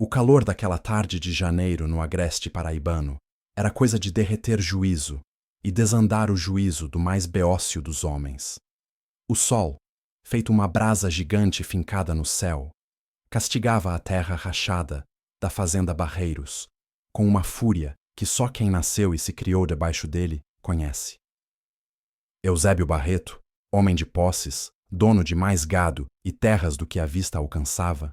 O calor daquela tarde de janeiro no agreste paraibano era coisa de derreter juízo e desandar o juízo do mais beócio dos homens. O sol, feito uma brasa gigante fincada no céu, castigava a terra rachada da fazenda Barreiros, com uma fúria que só quem nasceu e se criou debaixo dele conhece. Eusébio Barreto, homem de posses, dono de mais gado e terras do que a vista alcançava,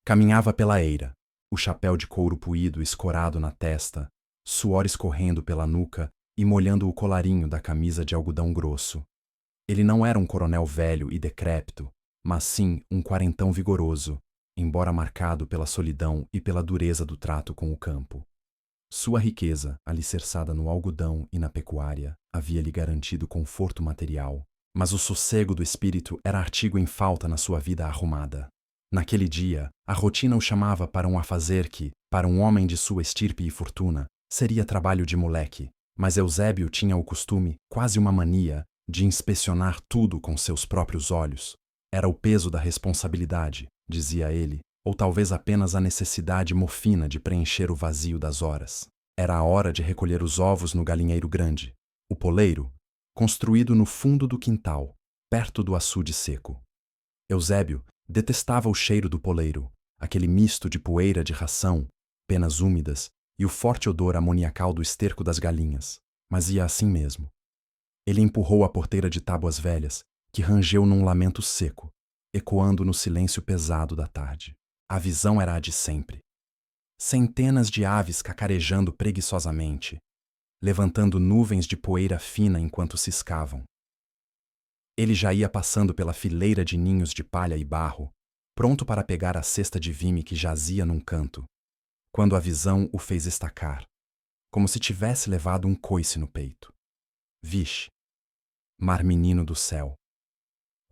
caminhava pela eira, o chapéu de couro puído escorado na testa, suor escorrendo pela nuca e molhando o colarinho da camisa de algodão grosso. Ele não era um coronel velho e decrépito, mas sim um quarentão vigoroso, embora marcado pela solidão e pela dureza do trato com o campo. Sua riqueza, alicerçada no algodão e na pecuária, havia-lhe garantido conforto material, mas o sossego do espírito era artigo em falta na sua vida arrumada. Naquele dia, a rotina o chamava para um afazer que, para um homem de sua estirpe e fortuna, seria trabalho de moleque, mas Eusébio tinha o costume, quase uma mania, de inspecionar tudo com seus próprios olhos. Era o peso da responsabilidade, dizia ele, ou talvez apenas a necessidade mofina de preencher o vazio das horas. Era a hora de recolher os ovos no galinheiro grande, o poleiro, construído no fundo do quintal, perto do açude seco. Eusébio detestava o cheiro do poleiro, aquele misto de poeira de ração, penas úmidas e o forte odor amoniacal do esterco das galinhas, mas ia assim mesmo. Ele empurrou a porteira de tábuas velhas, que rangeu num lamento seco, ecoando no silêncio pesado da tarde. A visão era a de sempre. Centenas de aves cacarejando preguiçosamente, levantando nuvens de poeira fina enquanto ciscavam. Ele já ia passando pela fileira de ninhos de palha e barro, pronto para pegar a cesta de vime que jazia num canto, quando a visão o fez estacar, como se tivesse levado um coice no peito. Vixe! Mar menino do céu!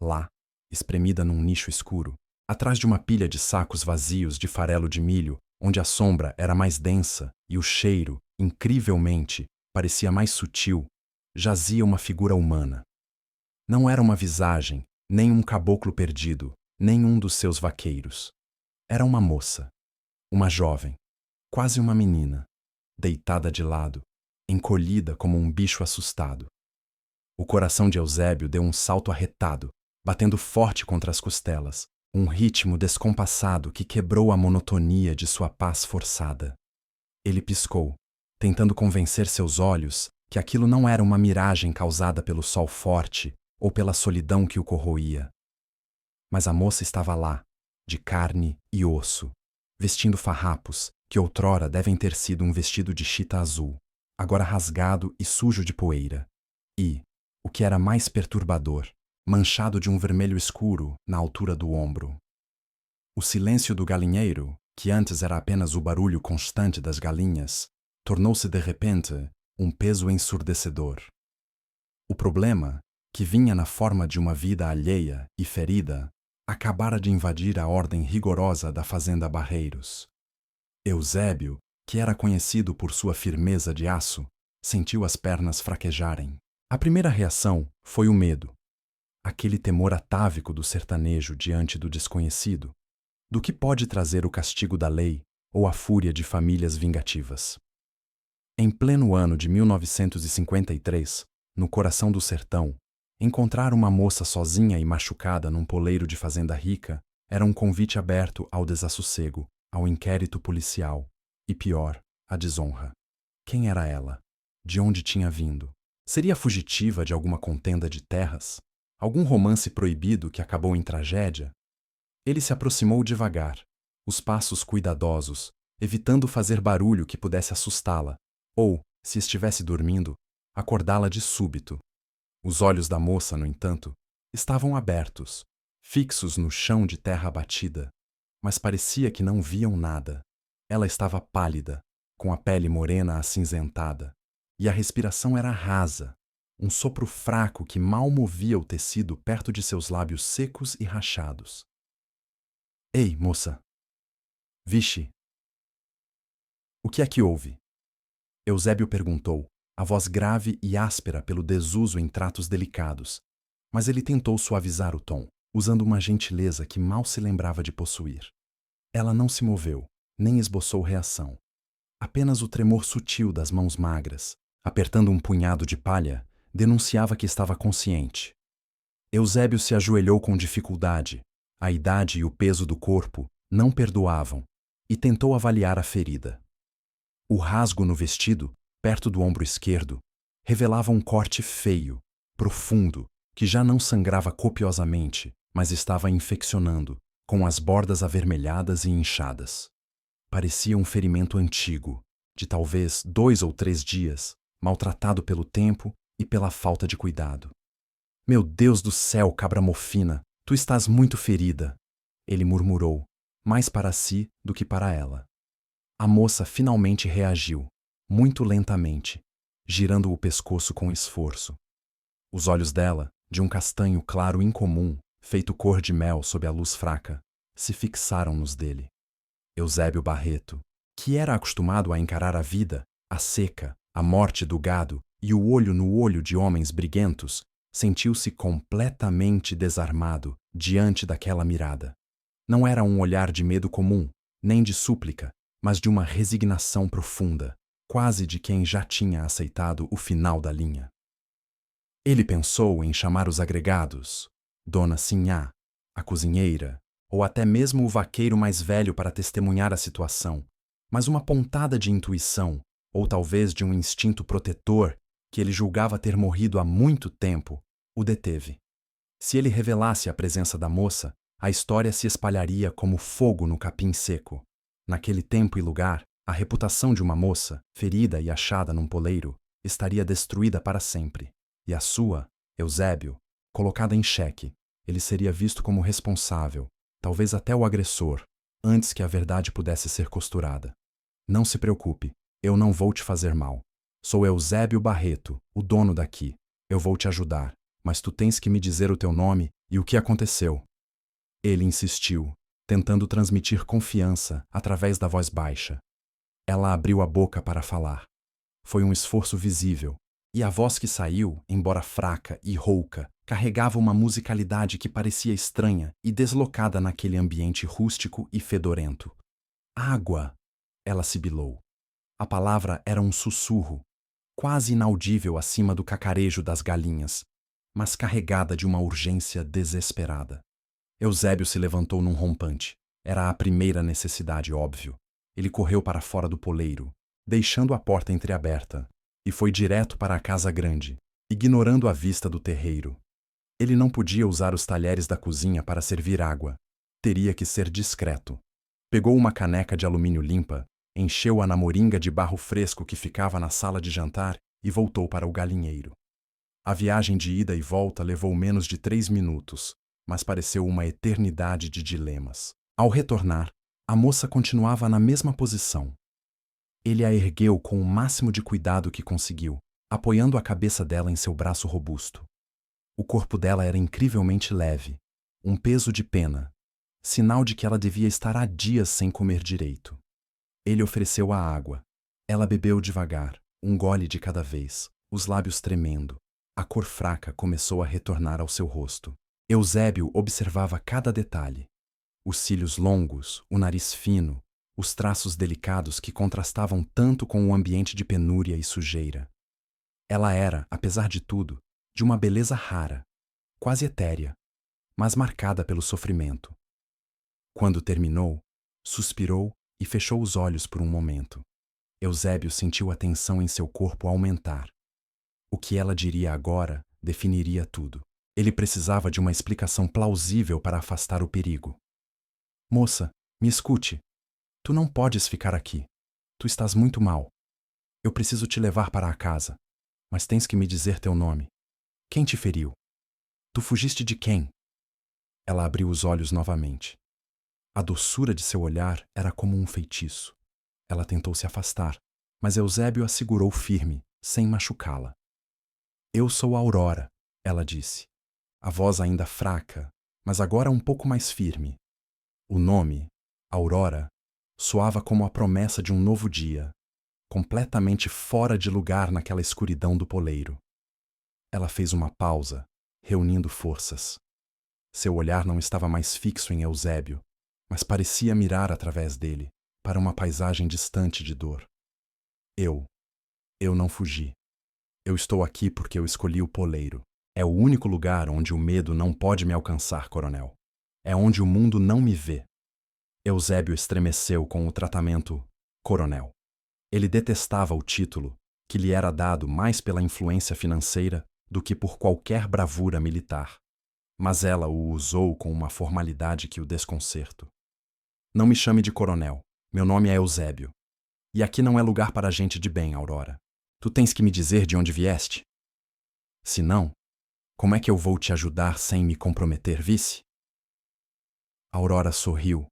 Lá, espremida num nicho escuro, atrás de uma pilha de sacos vazios de farelo de milho, onde a sombra era mais densa e o cheiro, incrivelmente, parecia mais sutil, jazia uma figura humana. Não era uma visagem, nem um caboclo perdido, nem um dos seus vaqueiros. Era uma moça, uma jovem, quase uma menina, deitada de lado, encolhida como um bicho assustado. O coração de Eusébio deu um salto arretado, batendo forte contra as costelas, um ritmo descompassado que quebrou a monotonia de sua paz forçada. Ele piscou, tentando convencer seus olhos que aquilo não era uma miragem causada pelo sol forte ou pela solidão que o corroía. Mas a moça estava lá, de carne e osso, vestindo farrapos que outrora devem ter sido um vestido de chita azul, agora rasgado e sujo de poeira, e, o que era mais perturbador, manchado de um vermelho escuro na altura do ombro. O silêncio do galinheiro, que antes era apenas o barulho constante das galinhas, tornou-se de repente um peso ensurdecedor. O problema, que vinha na forma de uma vida alheia e ferida, acabara de invadir a ordem rigorosa da fazenda Barreiros. Eusébio, que era conhecido por sua firmeza de aço, sentiu as pernas fraquejarem. A primeira reação foi o medo, aquele temor atávico do sertanejo diante do desconhecido, do que pode trazer o castigo da lei ou a fúria de famílias vingativas. Em pleno ano de 1953, no coração do sertão, encontrar uma moça sozinha e machucada num poleiro de fazenda rica era um convite aberto ao desassossego, ao inquérito policial e, pior, à desonra. Quem era ela? De onde tinha vindo? Seria fugitiva de alguma contenda de terras? Algum romance proibido que acabou em tragédia? Ele se aproximou devagar, os passos cuidadosos, evitando fazer barulho que pudesse assustá-la, ou, se estivesse dormindo, acordá-la de súbito. Os olhos da moça, no entanto, estavam abertos, fixos no chão de terra batida, mas parecia que não viam nada. Ela estava pálida, com a pele morena acinzentada, e a respiração era rasa, um sopro fraco que mal movia o tecido perto de seus lábios secos e rachados. Ei, moça! Vixe! O que é que houve? Eusébio perguntou, a voz grave e áspera pelo desuso em tratos delicados, mas ele tentou suavizar o tom, usando uma gentileza que mal se lembrava de possuir. Ela não se moveu, nem esboçou reação. Apenas o tremor sutil das mãos magras, apertando um punhado de palha, denunciava que estava consciente. Eusébio se ajoelhou com dificuldade. A idade e o peso do corpo não perdoavam, e tentou avaliar a ferida. O rasgo no vestido, perto do ombro esquerdo, revelava um corte feio, profundo, que já não sangrava copiosamente, mas estava infeccionando, com as bordas avermelhadas e inchadas. Parecia um ferimento antigo, de talvez 2 ou 3 dias, maltratado pelo tempo e pela falta de cuidado. Meu Deus do céu, cabra mofina, tu estás muito ferida, ele murmurou, mais para si do que para ela. A moça finalmente reagiu, muito lentamente, girando o pescoço com esforço. Os olhos dela, de um castanho claro incomum, feito cor de mel sob a luz fraca, se fixaram nos dele. Eusébio Barreto, que era acostumado a encarar a vida, a seca, a morte do gado e o olho no olho de homens briguentos, sentiu-se completamente desarmado diante daquela mirada. Não era um olhar de medo comum, nem de súplica, mas de uma resignação profunda, quase de quem já tinha aceitado o final da linha. Ele pensou em chamar os agregados, Dona Sinhá, a cozinheira, ou até mesmo o vaqueiro mais velho para testemunhar a situação, mas uma pontada de intuição, ou talvez de um instinto protetor, que ele julgava ter morrido há muito tempo, o deteve. Se ele revelasse a presença da moça, a história se espalharia como fogo no capim seco. Naquele tempo e lugar, a reputação de uma moça, ferida e achada num poleiro, estaria destruída para sempre. E a sua, Eusébio, colocada em xeque. Ele seria visto como responsável, talvez até o agressor, antes que a verdade pudesse ser costurada. Não se preocupe, eu não vou te fazer mal. Sou Eusébio Barreto, o dono daqui. Eu vou te ajudar, mas tu tens que me dizer o teu nome e o que aconteceu. Ele insistiu, tentando transmitir confiança através da voz baixa. Ela abriu a boca para falar. Foi um esforço visível, e a voz que saiu, embora fraca e rouca, carregava uma musicalidade que parecia estranha e deslocada naquele ambiente rústico e fedorento. Água! Ela sibilou. A palavra era um sussurro, quase inaudível acima do cacarejo das galinhas, mas carregada de uma urgência desesperada. Eusébio se levantou num rompante. Era a primeira necessidade, óbvio. Ele correu para fora do poleiro, deixando a porta entreaberta, e foi direto para a casa grande, ignorando a vista do terreiro. Ele não podia usar os talheres da cozinha para servir água. Teria que ser discreto. Pegou uma caneca de alumínio limpa, encheu-a na moringa de barro fresco que ficava na sala de jantar e voltou para o galinheiro. A viagem de ida e volta levou menos de 3 minutos, mas pareceu uma eternidade de dilemas. Ao retornar, a moça continuava na mesma posição. Ele a ergueu com o máximo de cuidado que conseguiu, apoiando a cabeça dela em seu braço robusto. O corpo dela era incrivelmente leve, um peso de pena, sinal de que ela devia estar há dias sem comer direito. Ele ofereceu a água. Ela bebeu devagar, um gole de cada vez, os lábios tremendo. A cor fraca começou a retornar ao seu rosto. Eusébio observava cada detalhe. Os cílios longos, o nariz fino, os traços delicados que contrastavam tanto com o ambiente de penúria e sujeira. Ela era, apesar de tudo, de uma beleza rara, quase etérea, mas marcada pelo sofrimento. Quando terminou, suspirou e fechou os olhos por um momento. Eusébio sentiu a tensão em seu corpo aumentar. O que ela diria agora definiria tudo. Ele precisava de uma explicação plausível para afastar o perigo. Moça, me escute. Tu não podes ficar aqui. Tu estás muito mal. Eu preciso te levar para a casa, mas tens que me dizer teu nome. Quem te feriu? Tu fugiste de quem? Ela abriu os olhos novamente. A doçura de seu olhar era como um feitiço. Ela tentou se afastar, mas Eusébio a segurou firme, sem machucá-la. Eu sou Aurora, ela disse. A voz ainda fraca, mas agora um pouco mais firme. O nome, Aurora, soava como a promessa de um novo dia, completamente fora de lugar naquela escuridão do poleiro. Ela fez uma pausa, reunindo forças. Seu olhar não estava mais fixo em Eusébio, mas parecia mirar através dele, para uma paisagem distante de dor. Eu não fugi. Eu estou aqui porque eu escolhi o poleiro. É o único lugar onde o medo não pode me alcançar, coronel. É onde o mundo não me vê. Eusébio estremeceu com o tratamento coronel. Ele detestava o título, que lhe era dado mais pela influência financeira do que por qualquer bravura militar. Mas ela o usou com uma formalidade que o desconcerto. Não me chame de coronel. Meu nome é Eusébio. E aqui não é lugar para gente de bem, Aurora. Tu tens que me dizer de onde vieste. Se não, como é que eu vou te ajudar sem me comprometer, vice? Aurora sorriu,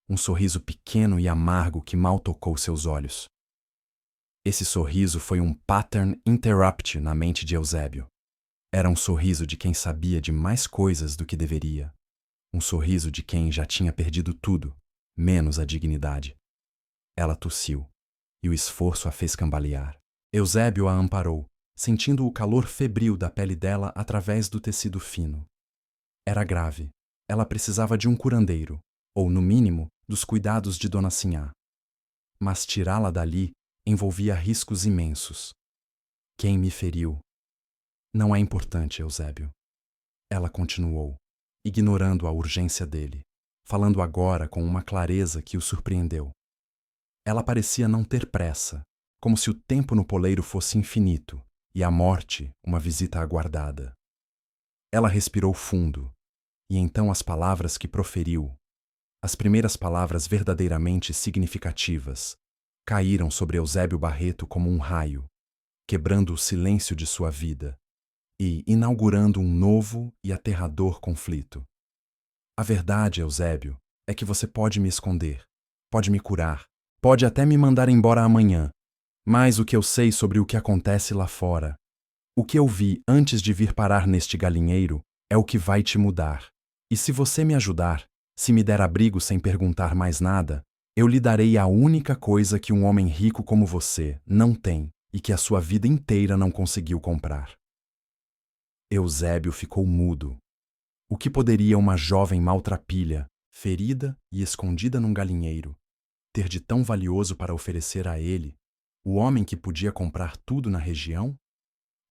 um sorriso pequeno e amargo que mal tocou seus olhos. Esse sorriso foi um pattern interrupt na mente de Eusébio. Era um sorriso de quem sabia de mais coisas do que deveria. Um sorriso de quem já tinha perdido tudo, menos a dignidade. Ela tossiu, e o esforço a fez cambalear. Eusébio a amparou, sentindo o calor febril da pele dela através do tecido fino. Era grave. Ela precisava de um curandeiro, ou, no mínimo, dos cuidados de Dona Sinhá. Mas tirá-la dali envolvia riscos imensos. Quem me feriu? Não é importante, Eusébio. Ela continuou, ignorando a urgência dele, falando agora com uma clareza que o surpreendeu. Ela parecia não ter pressa, como se o tempo no poleiro fosse infinito e a morte uma visita aguardada. Ela respirou fundo, e então as palavras que proferiu, as primeiras palavras verdadeiramente significativas, caíram sobre Eusébio Barreto como um raio, quebrando o silêncio de sua vida e inaugurando um novo e aterrador conflito. A verdade, Eusébio, é que você pode me esconder, pode me curar, pode até me mandar embora amanhã, mas o que eu sei sobre o que acontece lá fora, o que eu vi antes de vir parar neste galinheiro, é o que vai te mudar. E se você me ajudar, se me der abrigo sem perguntar mais nada, eu lhe darei a única coisa que um homem rico como você não tem e que a sua vida inteira não conseguiu comprar. Eusébio ficou mudo. O que poderia uma jovem maltrapilha, ferida e escondida num galinheiro, ter de tão valioso para oferecer a ele, o homem que podia comprar tudo na região?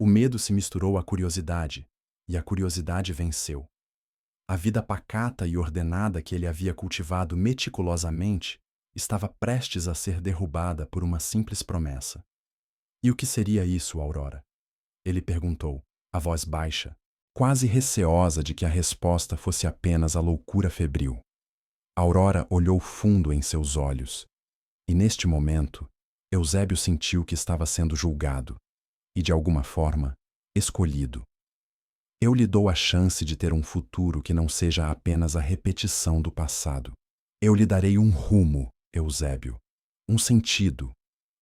O medo se misturou à curiosidade, e a curiosidade venceu. A vida pacata e ordenada que ele havia cultivado meticulosamente estava prestes a ser derrubada por uma simples promessa. E o que seria isso, Aurora? Ele perguntou, a voz baixa, quase receosa de que a resposta fosse apenas a loucura febril. Aurora olhou fundo em seus olhos, e neste momento, Eusébio sentiu que estava sendo julgado e, de alguma forma, escolhido. Eu lhe dou a chance de ter um futuro que não seja apenas a repetição do passado. Eu lhe darei um rumo, Eusébio, um sentido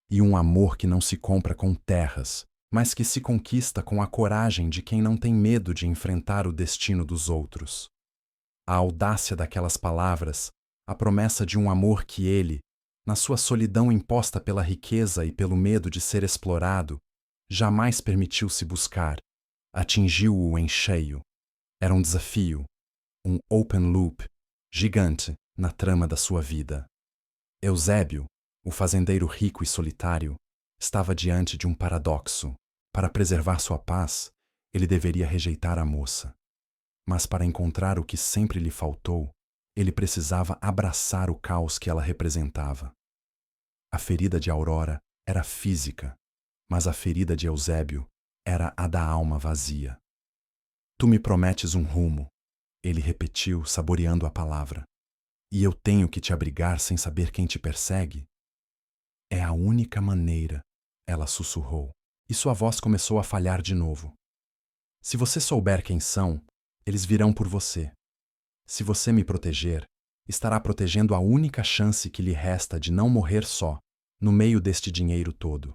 e um amor que não se compra com terras, mas que se conquista com a coragem de quem não tem medo de enfrentar o destino dos outros. A audácia daquelas palavras, a promessa de um amor que ele, na sua solidão imposta pela riqueza e pelo medo de ser explorado, jamais permitiu-se buscar, atingiu-o em cheio. Era um desafio, um open loop, gigante na trama da sua vida. Eusébio, o fazendeiro rico e solitário, estava diante de um paradoxo. Para preservar sua paz, ele deveria rejeitar a moça. Mas para encontrar o que sempre lhe faltou, ele precisava abraçar o caos que ela representava. A ferida de Aurora era física, mas a ferida de Eusébio era a da alma vazia. Tu me prometes um rumo, ele repetiu, saboreando a palavra. E eu tenho que te abrigar sem saber quem te persegue? É a única maneira, ela sussurrou, e sua voz começou a falhar de novo. Se você souber quem são, eles virão por você. Se você me proteger, estará protegendo a única chance que lhe resta de não morrer só, no meio deste dinheiro todo.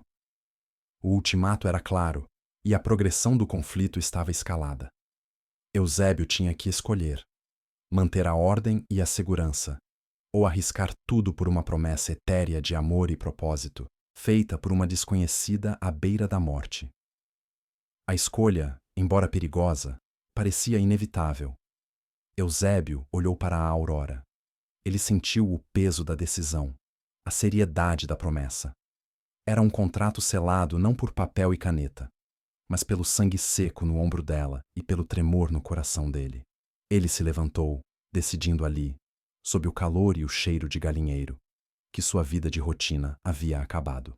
O ultimato era claro, e a progressão do conflito estava escalada. Eusébio tinha que escolher: manter a ordem e a segurança, ou arriscar tudo por uma promessa etérea de amor e propósito, feita por uma desconhecida à beira da morte. A escolha, embora perigosa, parecia inevitável. Eusébio olhou para a Aurora. Ele sentiu o peso da decisão, a seriedade da promessa. Era um contrato selado não por papel e caneta, mas pelo sangue seco no ombro dela e pelo tremor no coração dele. Ele se levantou, decidindo ali, sob o calor e o cheiro de galinheiro, que sua vida de rotina havia acabado.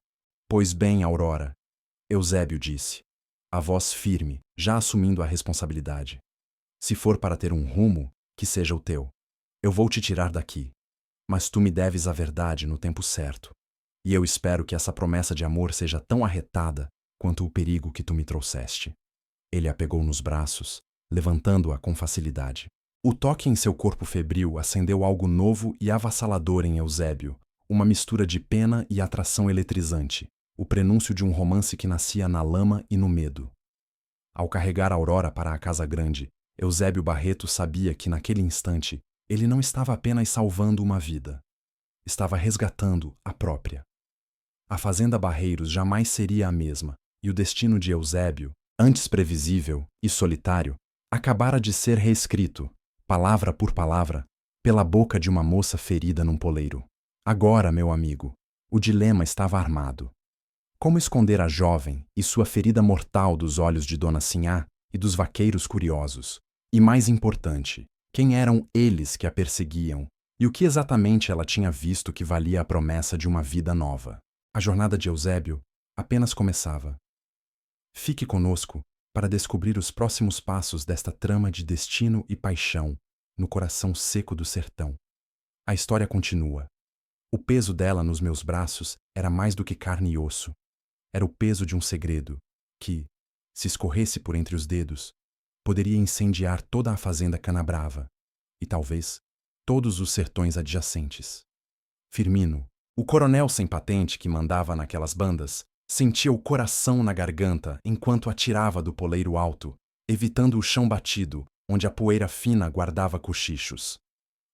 Pois bem, Aurora, Eusébio disse, a voz firme, já assumindo a responsabilidade. Se for para ter um rumo, que seja o teu. Eu vou te tirar daqui, mas tu me deves a verdade no tempo certo. E eu espero que essa promessa de amor seja tão arretada quanto o perigo que tu me trouxeste. Ele a pegou nos braços, levantando-a com facilidade. O toque em seu corpo febril acendeu algo novo e avassalador em Eusébio, uma mistura de pena e atração eletrizante, o prenúncio de um romance que nascia na lama e no medo. Ao carregar Aurora para a casa grande, Eusébio Barreto sabia que naquele instante ele não estava apenas salvando uma vida, estava resgatando a própria. A fazenda Barreiros jamais seria a mesma, e o destino de Eusébio, antes previsível e solitário, acabara de ser reescrito, palavra por palavra, pela boca de uma moça ferida num poleiro. Agora, meu amigo, o dilema estava armado. Como esconder a jovem e sua ferida mortal dos olhos de Dona Sinhá e dos vaqueiros curiosos? E mais importante, quem eram eles que a perseguiam e o que exatamente ela tinha visto que valia a promessa de uma vida nova? A jornada de Eusébio apenas começava. Fique conosco para descobrir os próximos passos desta trama de destino e paixão no coração seco do sertão. A história continua. O peso dela nos meus braços era mais do que carne e osso. Era o peso de um segredo que, se escorresse por entre os dedos, poderia incendiar toda a fazenda Canabrava e, talvez, todos os sertões adjacentes. Firmino, o coronel sem patente que mandava naquelas bandas, sentia o coração na garganta enquanto atirava do poleiro alto, evitando o chão batido, onde a poeira fina guardava cochichos.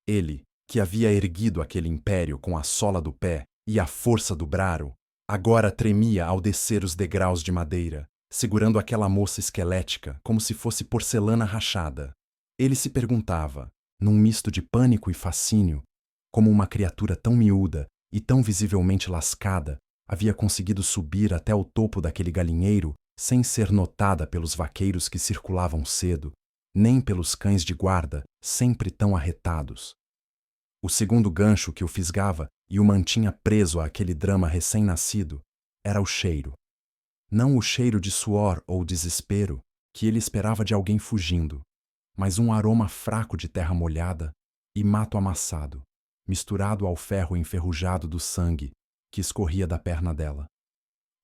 Ele, que havia erguido aquele império com a sola do pé e a força do braro, agora tremia ao descer os degraus de madeira, segurando aquela moça esquelética como se fosse porcelana rachada. Ele se perguntava, num misto de pânico e fascínio, como uma criatura tão miúda e tão visivelmente lascada havia conseguido subir até o topo daquele galinheiro sem ser notada pelos vaqueiros que circulavam cedo, nem pelos cães de guarda, sempre tão arretados. O segundo gancho que o fisgava e o mantinha preso àquele drama recém-nascido era o cheiro. Não o cheiro de suor ou desespero que ele esperava de alguém fugindo, mas um aroma fraco de terra molhada e mato amassado, misturado ao ferro enferrujado do sangue que escorria da perna dela.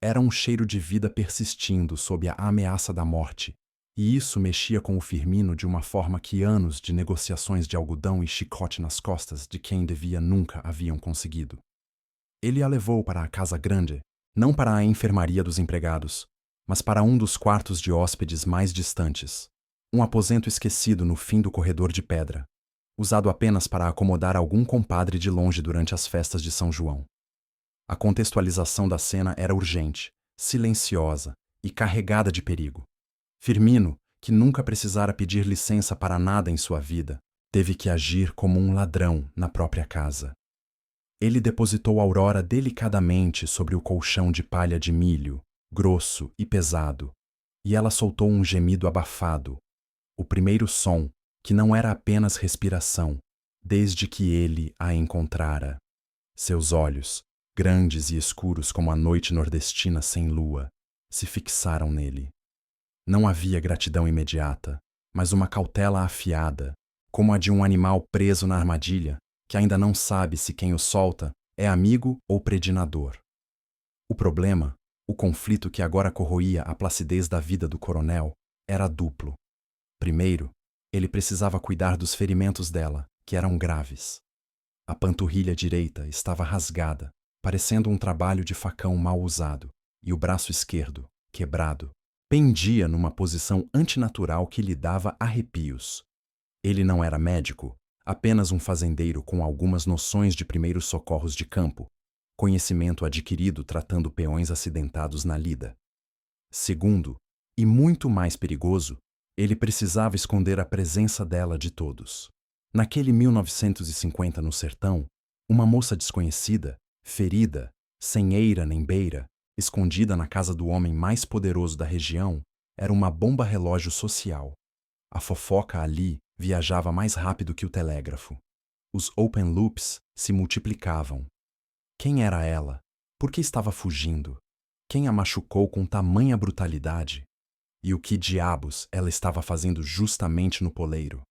Era um cheiro de vida persistindo sob a ameaça da morte, e isso mexia com o Firmino de uma forma que anos de negociações de algodão e chicote nas costas de quem devia nunca haviam conseguido. Ele a levou para a casa grande, não para a enfermaria dos empregados, mas para um dos quartos de hóspedes mais distantes, um aposento esquecido no fim do corredor de pedra, usado apenas para acomodar algum compadre de longe durante as festas de São João. A contextualização da cena era urgente, silenciosa e carregada de perigo. Firmino, que nunca precisara pedir licença para nada em sua vida, teve que agir como um ladrão na própria casa. Ele depositou Aurora delicadamente sobre o colchão de palha de milho, grosso e pesado, e ela soltou um gemido abafado, o primeiro som, que não era apenas respiração, desde que ele a encontrara. Seus olhos, grandes e escuros como a noite nordestina sem lua, se fixaram nele. Não havia gratidão imediata, mas uma cautela afiada, como a de um animal preso na armadilha, que ainda não sabe se quem o solta é amigo ou predinador. O problema, o conflito que agora corroía a placidez da vida do coronel, era duplo. Primeiro, ele precisava cuidar dos ferimentos dela, que eram graves. A panturrilha direita estava rasgada, parecendo um trabalho de facão mal usado, e o braço esquerdo, quebrado, pendia numa posição antinatural que lhe dava arrepios. Ele não era médico, apenas um fazendeiro com algumas noções de primeiros socorros de campo, conhecimento adquirido tratando peões acidentados na lida. Segundo, e muito mais perigoso, ele precisava esconder a presença dela de todos. Naquele 1950 no sertão, uma moça desconhecida, Ferida, sem eira nem beira, escondida na casa do homem mais poderoso da região, era uma bomba-relógio social. A fofoca ali viajava mais rápido que o telégrafo. Os open loops se multiplicavam. Quem era ela? Por que estava fugindo? Quem a machucou com tamanha brutalidade? E o que diabos ela estava fazendo justamente no poleiro?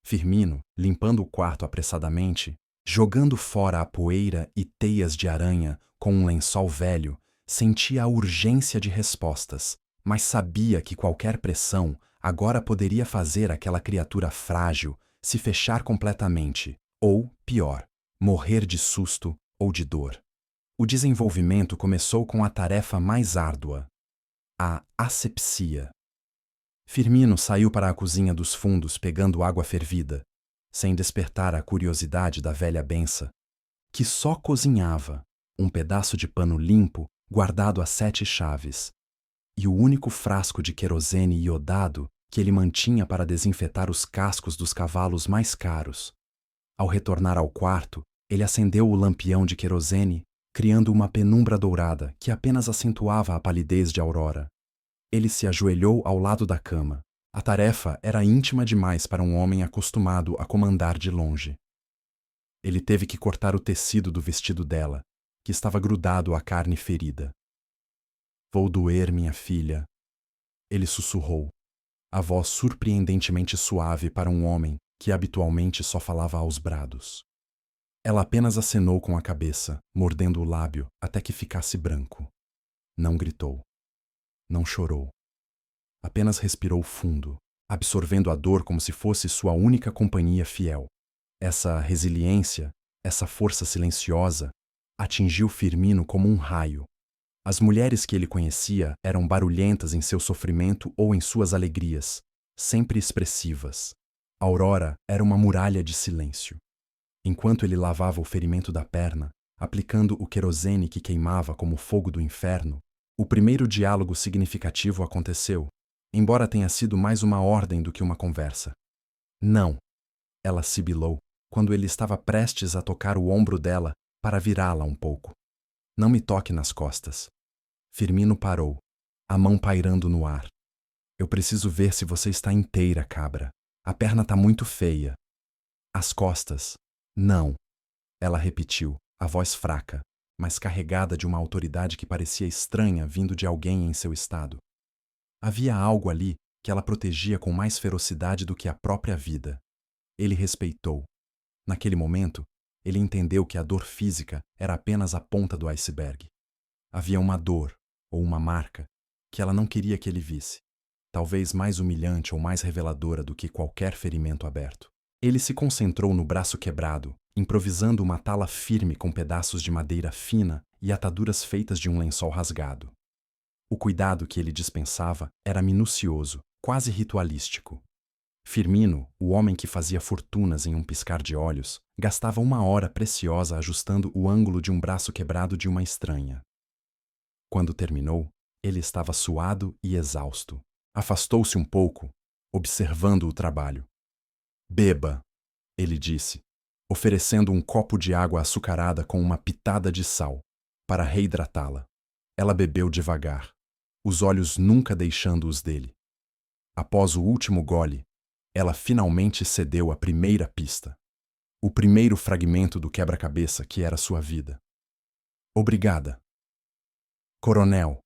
Firmino, limpando o quarto apressadamente, jogando fora a poeira e teias de aranha com um lençol velho, sentia a urgência de respostas, mas sabia que qualquer pressão agora poderia fazer aquela criatura frágil se fechar completamente, ou, pior, morrer de susto ou de dor. O desenvolvimento começou com a tarefa mais árdua, a asepsia. Firmino saiu para a cozinha dos fundos pegando água fervida, sem despertar a curiosidade da velha bença, que só cozinhava, um pedaço de pano limpo guardado a 7 chaves, e o único frasco de querosene iodado que ele mantinha para desinfetar os cascos dos cavalos mais caros. Ao retornar ao quarto, ele acendeu o lampião de querosene, criando uma penumbra dourada que apenas acentuava a palidez de Aurora. Ele se ajoelhou ao lado da cama. A tarefa era íntima demais para um homem acostumado a comandar de longe. Ele teve que cortar o tecido do vestido dela, que estava grudado à carne ferida. "Vou doer, minha filha", ele sussurrou, a voz surpreendentemente suave para um homem que habitualmente só falava aos brados. Ela apenas acenou com a cabeça, mordendo o lábio até que ficasse branco. Não gritou. Não chorou. Apenas respirou fundo, absorvendo a dor como se fosse sua única companhia fiel. Essa resiliência, essa força silenciosa, atingiu Firmino como um raio. As mulheres que ele conhecia eram barulhentas em seu sofrimento ou em suas alegrias, sempre expressivas. Aurora era uma muralha de silêncio. Enquanto ele lavava o ferimento da perna, aplicando o querosene que queimava como fogo do inferno, o primeiro diálogo significativo aconteceu, embora tenha sido mais uma ordem do que uma conversa. "Não", ela sibilou, quando ele estava prestes a tocar o ombro dela para virá-la um pouco. "Não me toque nas costas." Firmino parou, a mão pairando no ar. "Eu preciso ver se você está inteira, cabra. A perna está muito feia." "As costas." "Não", ela repetiu, a voz fraca, mas carregada de uma autoridade que parecia estranha vindo de alguém em seu estado. Havia algo ali que ela protegia com mais ferocidade do que a própria vida. Ele respeitou. Naquele momento, ele entendeu que a dor física era apenas a ponta do iceberg. Havia uma dor, ou uma marca, que ela não queria que ele visse, talvez mais humilhante ou mais reveladora do que qualquer ferimento aberto. Ele se concentrou no braço quebrado, improvisando uma tala firme com pedaços de madeira fina e ataduras feitas de um lençol rasgado. O cuidado que ele dispensava era minucioso, quase ritualístico. Firmino, o homem que fazia fortunas em um piscar de olhos, gastava 1 hora preciosa ajustando o ângulo de um braço quebrado de uma estranha. Quando terminou, ele estava suado e exausto. Afastou-se um pouco, observando o trabalho. "Beba", ele disse, oferecendo um copo de água açucarada com uma pitada de sal, para reidratá-la. Ela bebeu devagar, os olhos nunca deixando os dele. Após o último gole, ela finalmente cedeu a primeira pista. O primeiro fragmento do quebra-cabeça que era sua vida. "Obrigada." "Coronel."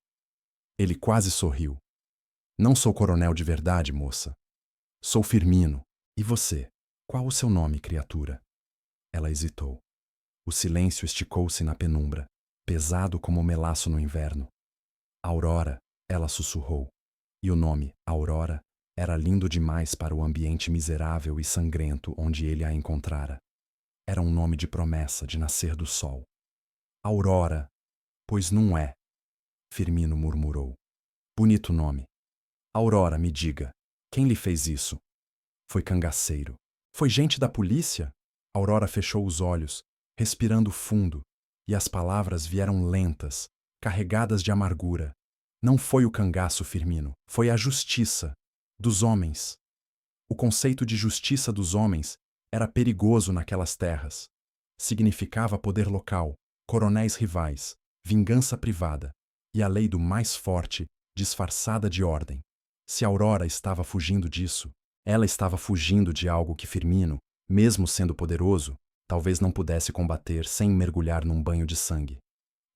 Ele quase sorriu. "Não sou coronel de verdade, moça. Sou Firmino. E você? Qual o seu nome, criatura?" Ela hesitou. O silêncio esticou-se na penumbra, pesado como o melaço no inverno. "Aurora", ela sussurrou. E o nome, Aurora, era lindo demais para o ambiente miserável e sangrento onde ele a encontrara. Era um nome de promessa de nascer do sol. "Aurora, pois não é", Firmino murmurou. "Bonito nome. Aurora, me diga, quem lhe fez isso?" "Foi cangaceiro." "Foi gente da polícia?" Aurora fechou os olhos, respirando fundo, e as palavras vieram lentas, carregadas de amargura. "Não foi o cangaço, Firmino, foi a justiça dos homens." O conceito de justiça dos homens era perigoso naquelas terras. Significava poder local, coronéis rivais, vingança privada e a lei do mais forte, disfarçada de ordem. Se Aurora estava fugindo disso, ela estava fugindo de algo que Firmino, mesmo sendo poderoso, talvez não pudesse combater sem mergulhar num banho de sangue.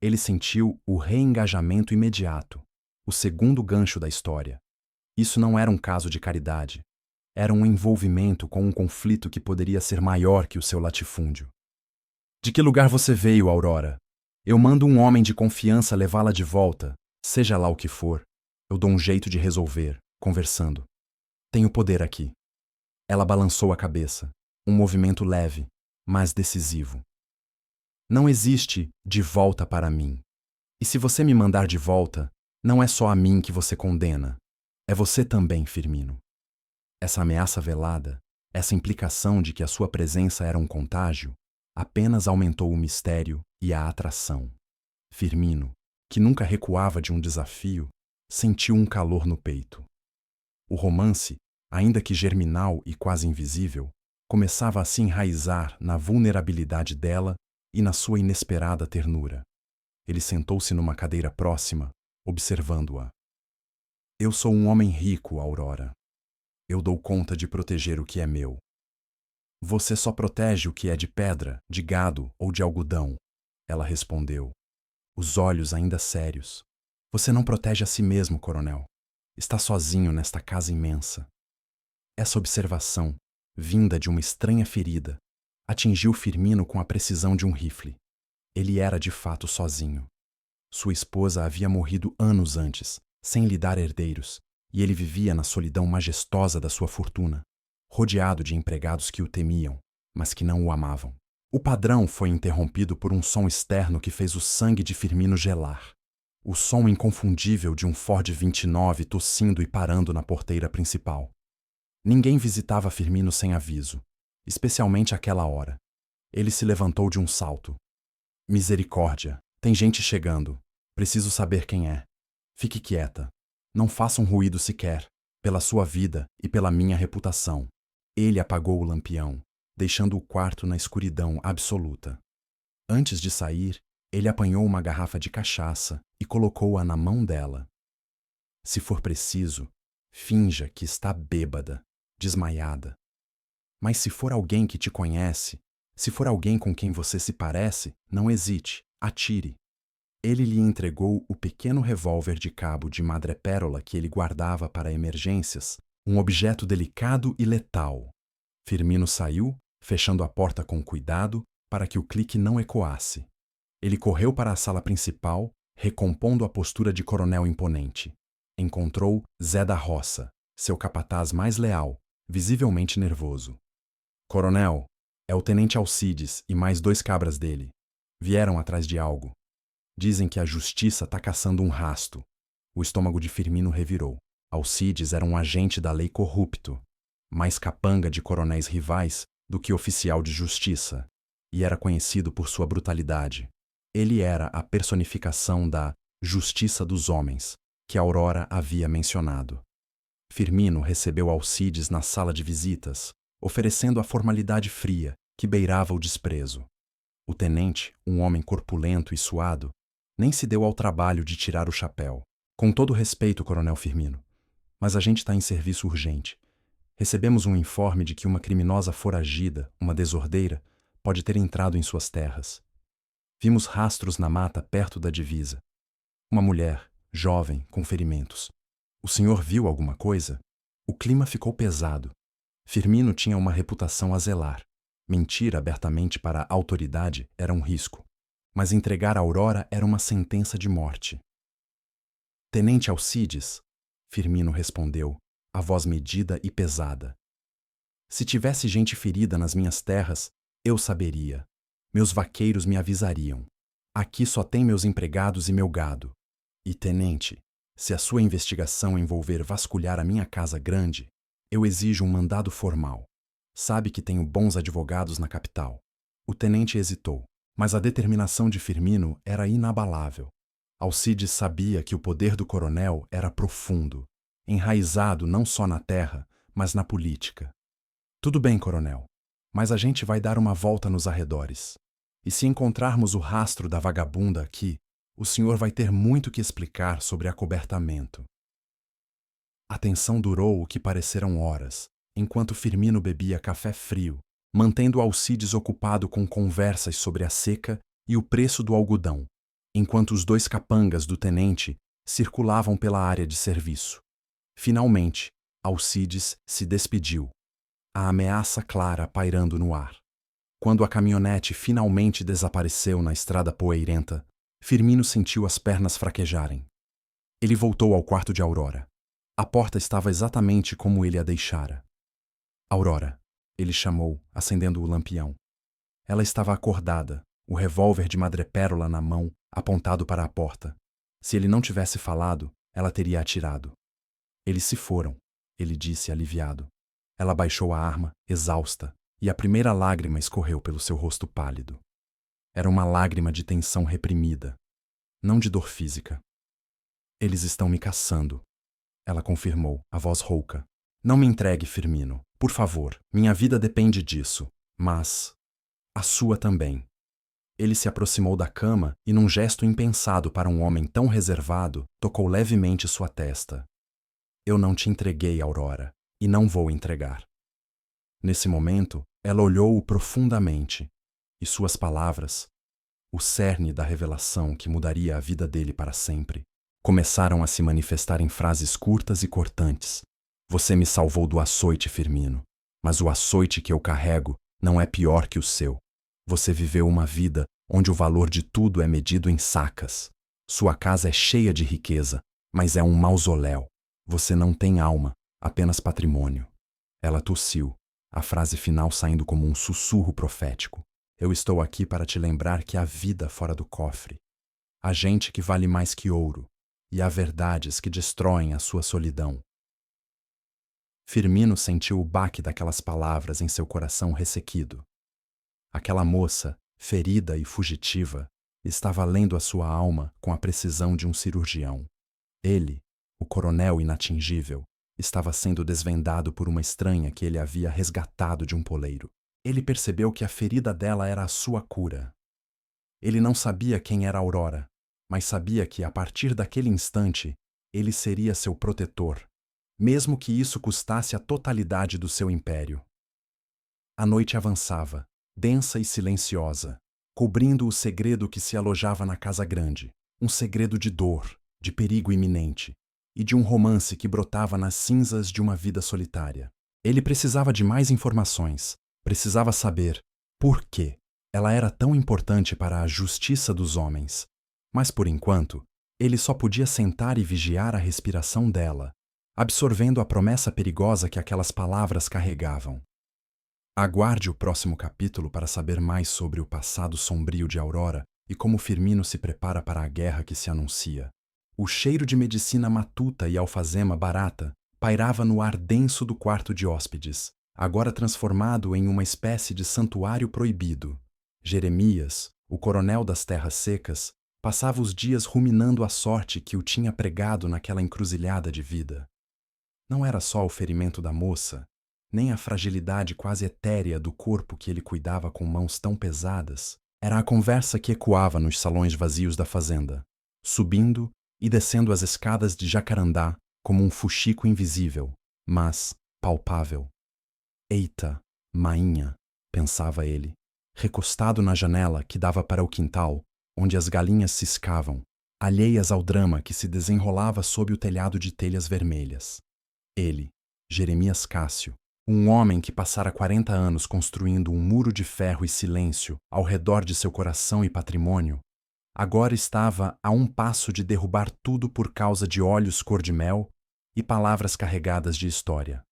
Ele sentiu o reengajamento imediato, o segundo gancho da história. Isso não era um caso de caridade. Era um envolvimento com um conflito que poderia ser maior que o seu latifúndio. De que lugar você veio, Aurora? Eu mando um homem de confiança levá-la de volta, seja lá o que for. Eu dou um jeito de resolver, conversando. Tenho poder aqui. Ela balançou a cabeça, um movimento leve, mas decisivo. Não existe de volta para mim. E se você me mandar de volta, não é só a mim que você condena. É você também, Firmino. Essa ameaça velada, essa implicação de que a sua presença era um contágio, apenas aumentou o mistério e a atração. Firmino, que nunca recuava de um desafio, sentiu um calor no peito. O romance, ainda que germinal e quase invisível, começava a se enraizar na vulnerabilidade dela e na sua inesperada ternura. Ele sentou-se numa cadeira próxima, observando-a. Eu sou um homem rico, Aurora. Eu dou conta de proteger o que é meu. Você só protege o que é de pedra, de gado ou de algodão, ela respondeu, os olhos ainda sérios. Você não protege a si mesmo, coronel. Está sozinho nesta casa imensa. Essa observação, vinda de uma estranha ferida, atingiu Firmino com a precisão de um rifle. Ele era de fato sozinho. Sua esposa havia morrido anos antes, sem lhe dar herdeiros, e ele vivia na solidão majestosa da sua fortuna, rodeado de empregados que o temiam, mas que não o amavam. O padrão foi interrompido por um som externo que fez o sangue de Firmino gelar. O som inconfundível de um Ford 29 tossindo e parando na porteira principal. Ninguém visitava Firmino sem aviso, especialmente àquela hora. Ele se levantou de um salto. Misericórdia, tem gente chegando. Preciso saber quem é. Fique quieta. Não faça um ruído sequer, pela sua vida e pela minha reputação. Ele apagou o lampião, deixando o quarto na escuridão absoluta. Antes de sair, ele apanhou uma garrafa de cachaça e colocou-a na mão dela. Se for preciso, finja que está bêbada, desmaiada. Mas se for alguém que te conhece, se for alguém com quem você se parece, não hesite, atire. Ele lhe entregou o pequeno revólver de cabo de madrepérola que ele guardava para emergências, um objeto delicado e letal. Firmino saiu, fechando a porta com cuidado para que o clique não ecoasse. Ele correu para a sala principal, recompondo a postura de coronel imponente. Encontrou Zé da Roça, seu capataz mais leal, visivelmente nervoso. Coronel, é o tenente Alcides e mais 2 cabras dele. Vieram atrás de algo. Dizem que a justiça está caçando um rasto. O estômago de Firmino revirou. Alcides era um agente da lei corrupto, mais capanga de coronéis rivais do que oficial de justiça, e era conhecido por sua brutalidade. Ele era a personificação da justiça dos homens, que Aurora havia mencionado. Firmino recebeu Alcides na sala de visitas, oferecendo a formalidade fria que beirava o desprezo. O tenente, um homem corpulento e suado, nem se deu ao trabalho de tirar o chapéu. Com todo respeito, coronel Firmino, mas a gente está em serviço urgente. Recebemos um informe de que uma criminosa foragida, uma desordeira, pode ter entrado em suas terras. Vimos rastros na mata perto da divisa. Uma mulher, jovem, com ferimentos. O senhor viu alguma coisa? O clima ficou pesado. Firmino tinha uma reputação a zelar. Mentir abertamente para a autoridade era um risco, mas entregar a Aurora era uma sentença de morte. Tenente Alcides, Firmino respondeu, a voz medida e pesada. Se tivesse gente ferida nas minhas terras, eu saberia. Meus vaqueiros me avisariam. Aqui só tem meus empregados e meu gado. E, tenente, se a sua investigação envolver vasculhar a minha casa grande, eu exijo um mandado formal. Sabe que tenho bons advogados na capital. O tenente hesitou, mas a determinação de Firmino era inabalável. Alcides sabia que o poder do coronel era profundo, enraizado não só na terra, mas na política. Tudo bem, coronel, mas a gente vai dar uma volta nos arredores. E se encontrarmos o rastro da vagabunda aqui, o senhor vai ter muito que explicar sobre acobertamento. A tensão durou o que pareceram horas, enquanto Firmino bebia café frio, mantendo Alcides ocupado com conversas sobre a seca e o preço do algodão, enquanto os dois capangas do tenente circulavam pela área de serviço. Finalmente, Alcides se despediu, a ameaça clara pairando no ar. Quando a caminhonete finalmente desapareceu na estrada poeirenta, Firmino sentiu as pernas fraquejarem. Ele voltou ao quarto de Aurora. A porta estava exatamente como ele a deixara. Aurora, ele chamou, acendendo o lampião. Ela estava acordada, o revólver de madrepérola na mão, apontado para a porta. Se ele não tivesse falado, ela teria atirado. Eles se foram, ele disse aliviado. Ela baixou a arma, exausta, e a primeira lágrima escorreu pelo seu rosto pálido. Era uma lágrima de tensão reprimida, não de dor física. Eles estão me caçando, ela confirmou, a voz rouca. Não me entregue, Firmino. Por favor, minha vida depende disso. Mas a sua também. Ele se aproximou da cama e, num gesto impensado para um homem tão reservado, tocou levemente sua testa. Eu não te entreguei, Aurora, e não vou entregar. Nesse momento, ela olhou-o profundamente, e suas palavras, o cerne da revelação que mudaria a vida dele para sempre, começaram a se manifestar em frases curtas e cortantes. Você me salvou do açoite, Firmino, mas o açoite que eu carrego não é pior que o seu. Você viveu uma vida onde o valor de tudo é medido em sacas. Sua casa é cheia de riqueza, mas é um mausoléu. Você não tem alma, apenas patrimônio. Ela tossiu, a frase final saindo como um sussurro profético. Eu estou aqui para te lembrar que há vida fora do cofre. Há gente que vale mais que ouro, e há verdades que destroem a sua solidão. Firmino sentiu o baque daquelas palavras em seu coração ressequido. Aquela moça, ferida e fugitiva, estava lendo a sua alma com a precisão de um cirurgião. Ele, o coronel inatingível, estava sendo desvendado por uma estranha que ele havia resgatado de um poleiro. Ele percebeu que a ferida dela era a sua cura. Ele não sabia quem era Aurora, mas sabia que, a partir daquele instante, ele seria seu protetor, mesmo que isso custasse a totalidade do seu império. A noite avançava, densa e silenciosa, cobrindo o segredo que se alojava na casa grande, um segredo de dor, de perigo iminente, e de um romance que brotava nas cinzas de uma vida solitária. Ele precisava de mais informações, precisava saber por quê ela era tão importante para a justiça dos homens. Mas, por enquanto, ele só podia sentar e vigiar a respiração dela, absorvendo a promessa perigosa que aquelas palavras carregavam. Aguarde o próximo capítulo para saber mais sobre o passado sombrio de Aurora e como Firmino se prepara para a guerra que se anuncia. O cheiro de medicina matuta e alfazema barata pairava no ar denso do quarto de hóspedes, agora transformado em uma espécie de santuário proibido. Jeremias, o coronel das terras secas, passava os dias ruminando a sorte que o tinha pregado naquela encruzilhada de vida. Não era só o ferimento da moça, nem a fragilidade quase etérea do corpo que ele cuidava com mãos tão pesadas. Era a conversa que ecoava nos salões vazios da fazenda, subindo e descendo as escadas de Jacarandá como um fuxico invisível, mas palpável. Eita, mainha, pensava ele, recostado na janela que dava para o quintal, onde as galinhas ciscavam, alheias ao drama que se desenrolava sob o telhado de telhas vermelhas. Ele, Jeremias Cássio, um homem que passara 40 anos construindo um muro de ferro e silêncio ao redor de seu coração e patrimônio, agora estava a um passo de derrubar tudo por causa de olhos cor-de-mel e palavras carregadas de história.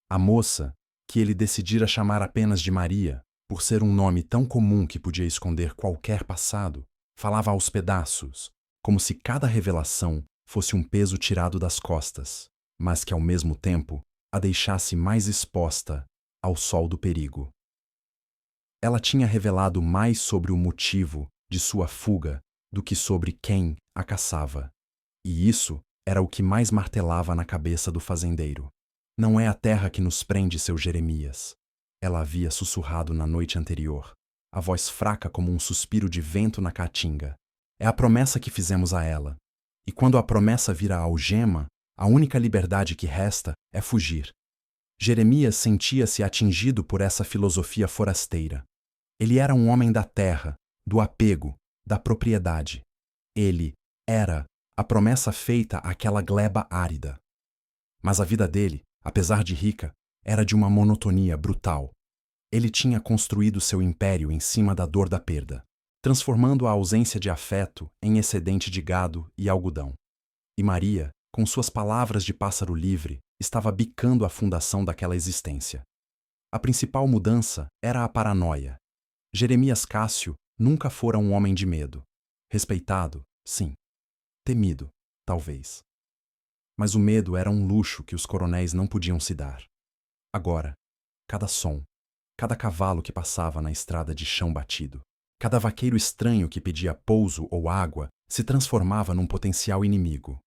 A moça, que ele decidira chamar apenas de Maria, por ser um nome tão comum que podia esconder qualquer passado, falava aos pedaços, como se cada revelação fosse um peso tirado das costas, mas que ao mesmo tempo a deixasse mais exposta ao sol do perigo. Ela tinha revelado mais sobre o motivo de sua fuga do que sobre quem a caçava. E isso era o que mais martelava na cabeça do fazendeiro. Não é a terra que nos prende, seu Jeremias. Ela havia sussurrado na noite anterior. a voz fraca como um suspiro de vento na caatinga. É a promessa que fizemos a ela. E quando a promessa vira algema, a única liberdade que resta é fugir. Jeremias sentia-se atingido por essa filosofia forasteira. Ele era um homem da terra, do apego, da propriedade. Ele era a promessa feita àquela gleba árida. Mas a vida dele, apesar de rica, era de uma monotonia brutal. Ele tinha construído seu império em cima da dor da perda, transformando a ausência de afeto em excedente de gado e algodão. E Maria, com suas palavras de pássaro livre, estava bicando a fundação daquela existência. A principal mudança era a paranoia. Jeremias Cássio nunca fora um homem de medo. Respeitado, sim. Temido, talvez. Mas o medo era um luxo que os coronéis não podiam se dar. Agora, cada som, cada cavalo que passava na estrada de chão batido, cada vaqueiro estranho que pedia pouso ou água se transformava num potencial inimigo.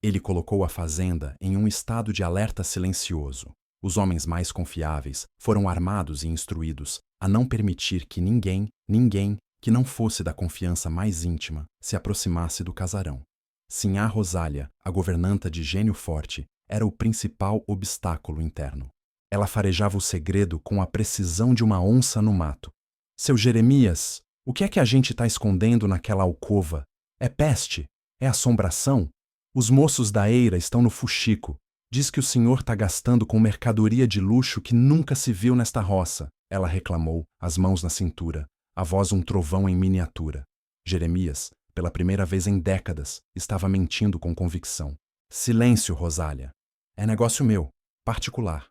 Ele colocou a fazenda em um estado de alerta silencioso. Os homens mais confiáveis foram armados e instruídos a não permitir que ninguém que não fosse da confiança mais íntima, se aproximasse do casarão. Sinhá Rosália, a governanta de gênio forte, era o principal obstáculo interno. Ela farejava o segredo com a precisão de uma onça no mato. Seu Jeremias, o que é que a gente está escondendo naquela alcova? É peste? É assombração? Os moços da eira estão no fuxico. Diz que o senhor está gastando com mercadoria de luxo que nunca se viu nesta roça. Ela reclamou, as mãos na cintura, a voz um trovão em miniatura. Jeremias, pela primeira vez em décadas, estava mentindo com convicção. Silêncio, Rosália. É negócio meu, particular.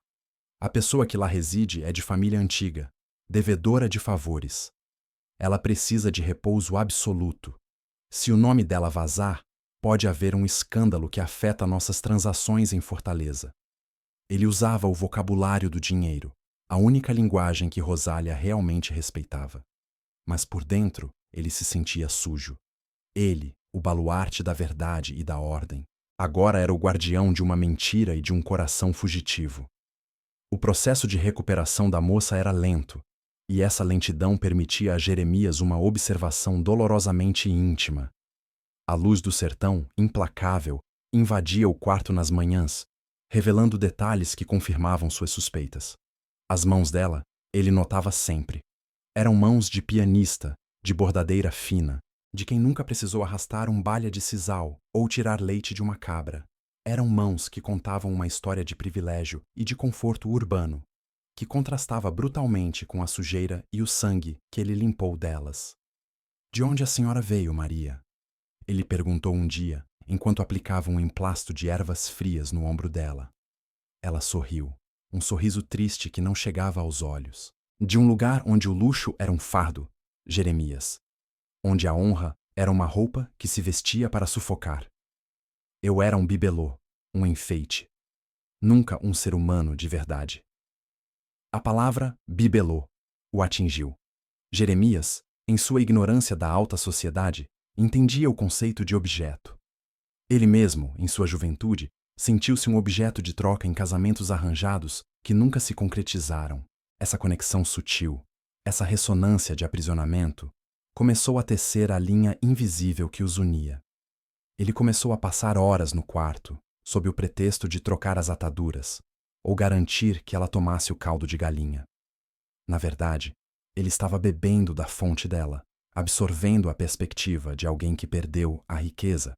A pessoa que lá reside é de família antiga, devedora de favores. Ela precisa de repouso absoluto. Se o nome dela vazar, pode haver um escândalo que afeta nossas transações em Fortaleza. Ele usava o vocabulário do dinheiro, a única linguagem que Rosália realmente respeitava. Mas por dentro, ele se sentia sujo. Ele, o baluarte da verdade e da ordem, agora era o guardião de uma mentira e de um coração fugitivo. O processo de recuperação da moça era lento, e essa lentidão permitia a Jeremias uma observação dolorosamente íntima. A luz do sertão, implacável, invadia o quarto nas manhãs, revelando detalhes que confirmavam suas suspeitas. As mãos dela, ele notava sempre. Eram mãos de pianista, de bordadeira fina, de quem nunca precisou arrastar um balha de sisal ou tirar leite de uma cabra. Eram mãos que contavam uma história de privilégio e de conforto urbano, que contrastava brutalmente com a sujeira e o sangue que ele limpou delas. De onde a senhora veio, Maria? Ele perguntou um dia, enquanto aplicava um emplasto de ervas frias no ombro dela. Ela sorriu, um sorriso triste que não chegava aos olhos. De um lugar onde o luxo era um fardo, Jeremias. Onde a honra era uma roupa que se vestia para sufocar. Eu era um bibelô, um enfeite. Nunca um ser humano de verdade. A palavra bibelô o atingiu. Jeremias, em sua ignorância da alta sociedade, entendia o conceito de objeto. Ele mesmo, em sua juventude, sentiu-se um objeto de troca em casamentos arranjados que nunca se concretizaram. Essa conexão sutil, essa ressonância de aprisionamento, começou a tecer a linha invisível que os unia. Ele começou a passar horas no quarto, sob o pretexto de trocar as ataduras, ou garantir que ela tomasse o caldo de galinha. Na verdade, ele estava bebendo da fonte dela, absorvendo a perspectiva de alguém que perdeu a riqueza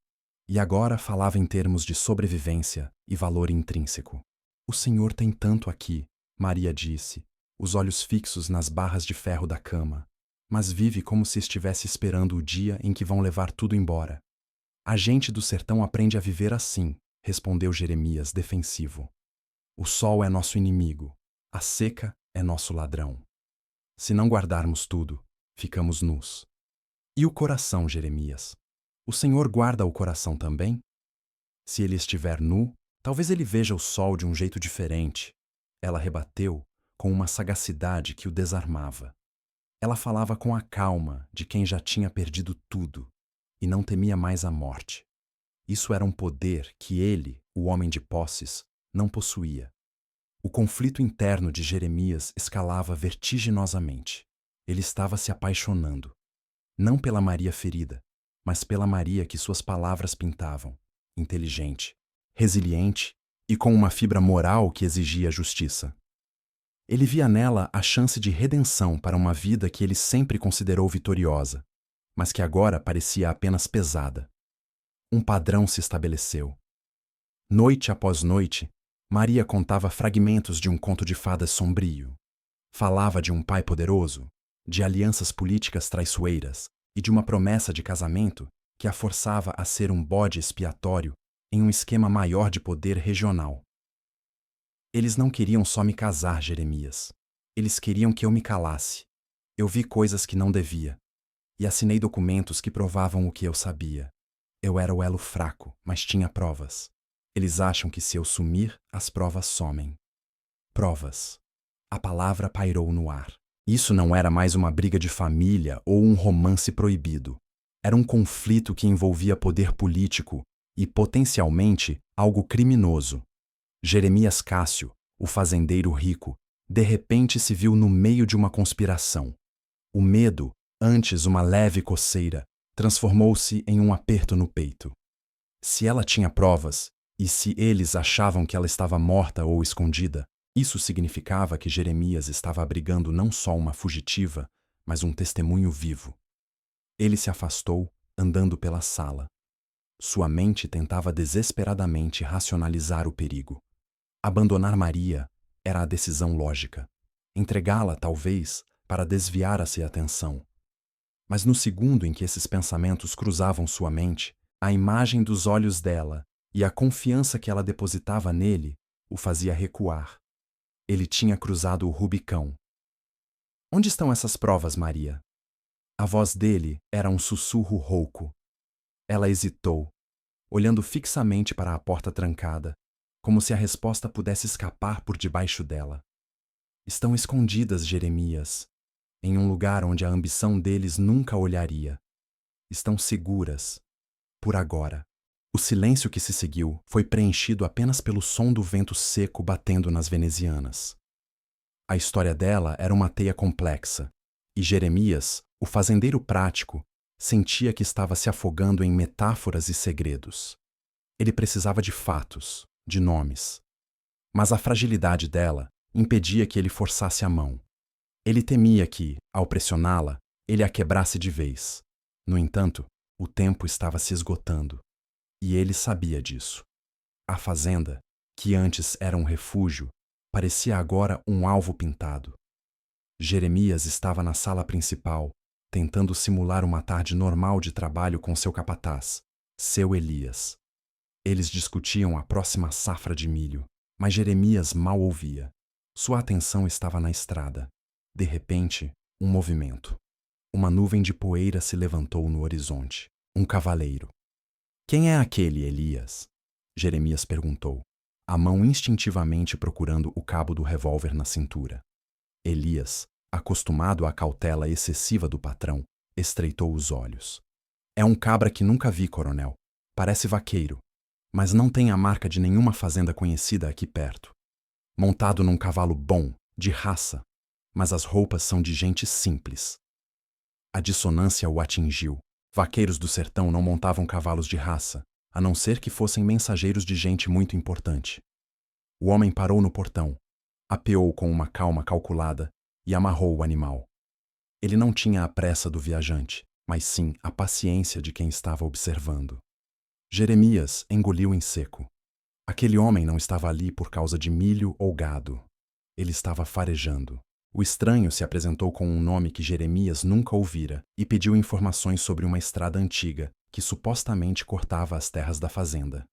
e agora falava em termos de sobrevivência e valor intrínseco. O senhor tem tanto aqui, Maria disse, os olhos fixos nas barras de ferro da cama, mas vive como se estivesse esperando o dia em que vão levar tudo embora. A gente do sertão aprende a viver assim, respondeu Jeremias, defensivo. O sol é nosso inimigo, a seca é nosso ladrão. Se não guardarmos tudo, ficamos nus. E o coração, Jeremias? O Senhor guarda o coração também? Se ele estiver nu, talvez ele veja o sol de um jeito diferente. Ela rebateu com uma sagacidade que o desarmava. Ela falava com a calma de quem já tinha perdido tudo e não temia mais a morte. Isso era um poder que ele, o homem de posses, não possuía. O conflito interno de Jeremias escalava vertiginosamente. Ele estava se apaixonando. Não pela Maria ferida, mas pela Maria que suas palavras pintavam, inteligente, resiliente e com uma fibra moral que exigia justiça. Ele via nela a chance de redenção para uma vida que ele sempre considerou vitoriosa, mas que agora parecia apenas pesada. Um padrão se estabeleceu. Noite após noite, Maria contava fragmentos de um conto de fadas sombrio. Falava de um pai poderoso, de alianças políticas traiçoeiras e de uma promessa de casamento que a forçava a ser um bode expiatório em um esquema maior de poder regional. Eles não queriam só me casar, Jeremias. Eles queriam que eu me calasse. Eu vi coisas que não devia. E assinei documentos que provavam o que eu sabia. Eu era o elo fraco, mas tinha provas. Eles acham que se eu sumir, as provas somem. Provas. A palavra pairou no ar. Isso não era mais uma briga de família ou um romance proibido. Era um conflito que envolvia poder político e, potencialmente, algo criminoso. Jeremias Cássio, o fazendeiro rico, de repente se viu no meio de uma conspiração. O medo, antes uma leve coceira, transformou-se em um aperto no peito. Se ela tinha provas, e se eles achavam que ela estava morta ou escondida, isso significava que Jeremias estava abrigando não só uma fugitiva, mas um testemunho vivo. Ele se afastou, andando pela sala. Sua mente tentava desesperadamente racionalizar o perigo. Abandonar Maria era a decisão lógica. Entregá-la, talvez, para desviar-se a atenção. Mas no segundo em que esses pensamentos cruzavam sua mente, a imagem dos olhos dela e a confiança que ela depositava nele o fazia recuar. Ele tinha cruzado o Rubicão. Onde estão essas provas, Maria? A voz dele era um sussurro rouco. Ela hesitou, olhando fixamente para a porta trancada, como se a resposta pudesse escapar por debaixo dela. Estão escondidas, Jeremias, em um lugar onde a ambição deles nunca olharia. Estão seguras, por agora. O silêncio que se seguiu foi preenchido apenas pelo som do vento seco batendo nas venezianas. A história dela era uma teia complexa, e Jeremias, o fazendeiro prático, sentia que estava se afogando em metáforas e segredos. Ele precisava de fatos, de nomes. Mas a fragilidade dela impedia que ele forçasse a mão. Ele temia que, ao pressioná-la, ele a quebrasse de vez. No entanto, o tempo estava se esgotando. E ele sabia disso. A fazenda, que antes era um refúgio, parecia agora um alvo pintado. Jeremias estava na sala principal, tentando simular uma tarde normal de trabalho com seu capataz, seu Elias. Eles discutiam a próxima safra de milho, mas Jeremias mal ouvia. Sua atenção estava na estrada. De repente, um movimento. Uma nuvem de poeira se levantou no horizonte. Um cavaleiro. Quem é aquele, Elias? Jeremias perguntou, a mão instintivamente procurando o cabo do revólver na cintura. Elias, acostumado à cautela excessiva do patrão, estreitou os olhos. É um cabra que nunca vi, coronel. Parece vaqueiro, mas não tem a marca de nenhuma fazenda conhecida aqui perto. Montado num cavalo bom, de raça, mas as roupas são de gente simples. A dissonância o atingiu. Vaqueiros do sertão não montavam cavalos de raça, a não ser que fossem mensageiros de gente muito importante. O homem parou no portão, apeou com uma calma calculada e amarrou o animal. Ele não tinha a pressa do viajante, mas sim a paciência de quem estava observando. Jeremias engoliu em seco. Aquele homem não estava ali por causa de milho ou gado. Ele estava farejando. O estranho se apresentou com um nome que Jeremias nunca ouvira e pediu informações sobre uma estrada antiga que supostamente cortava as terras da fazenda.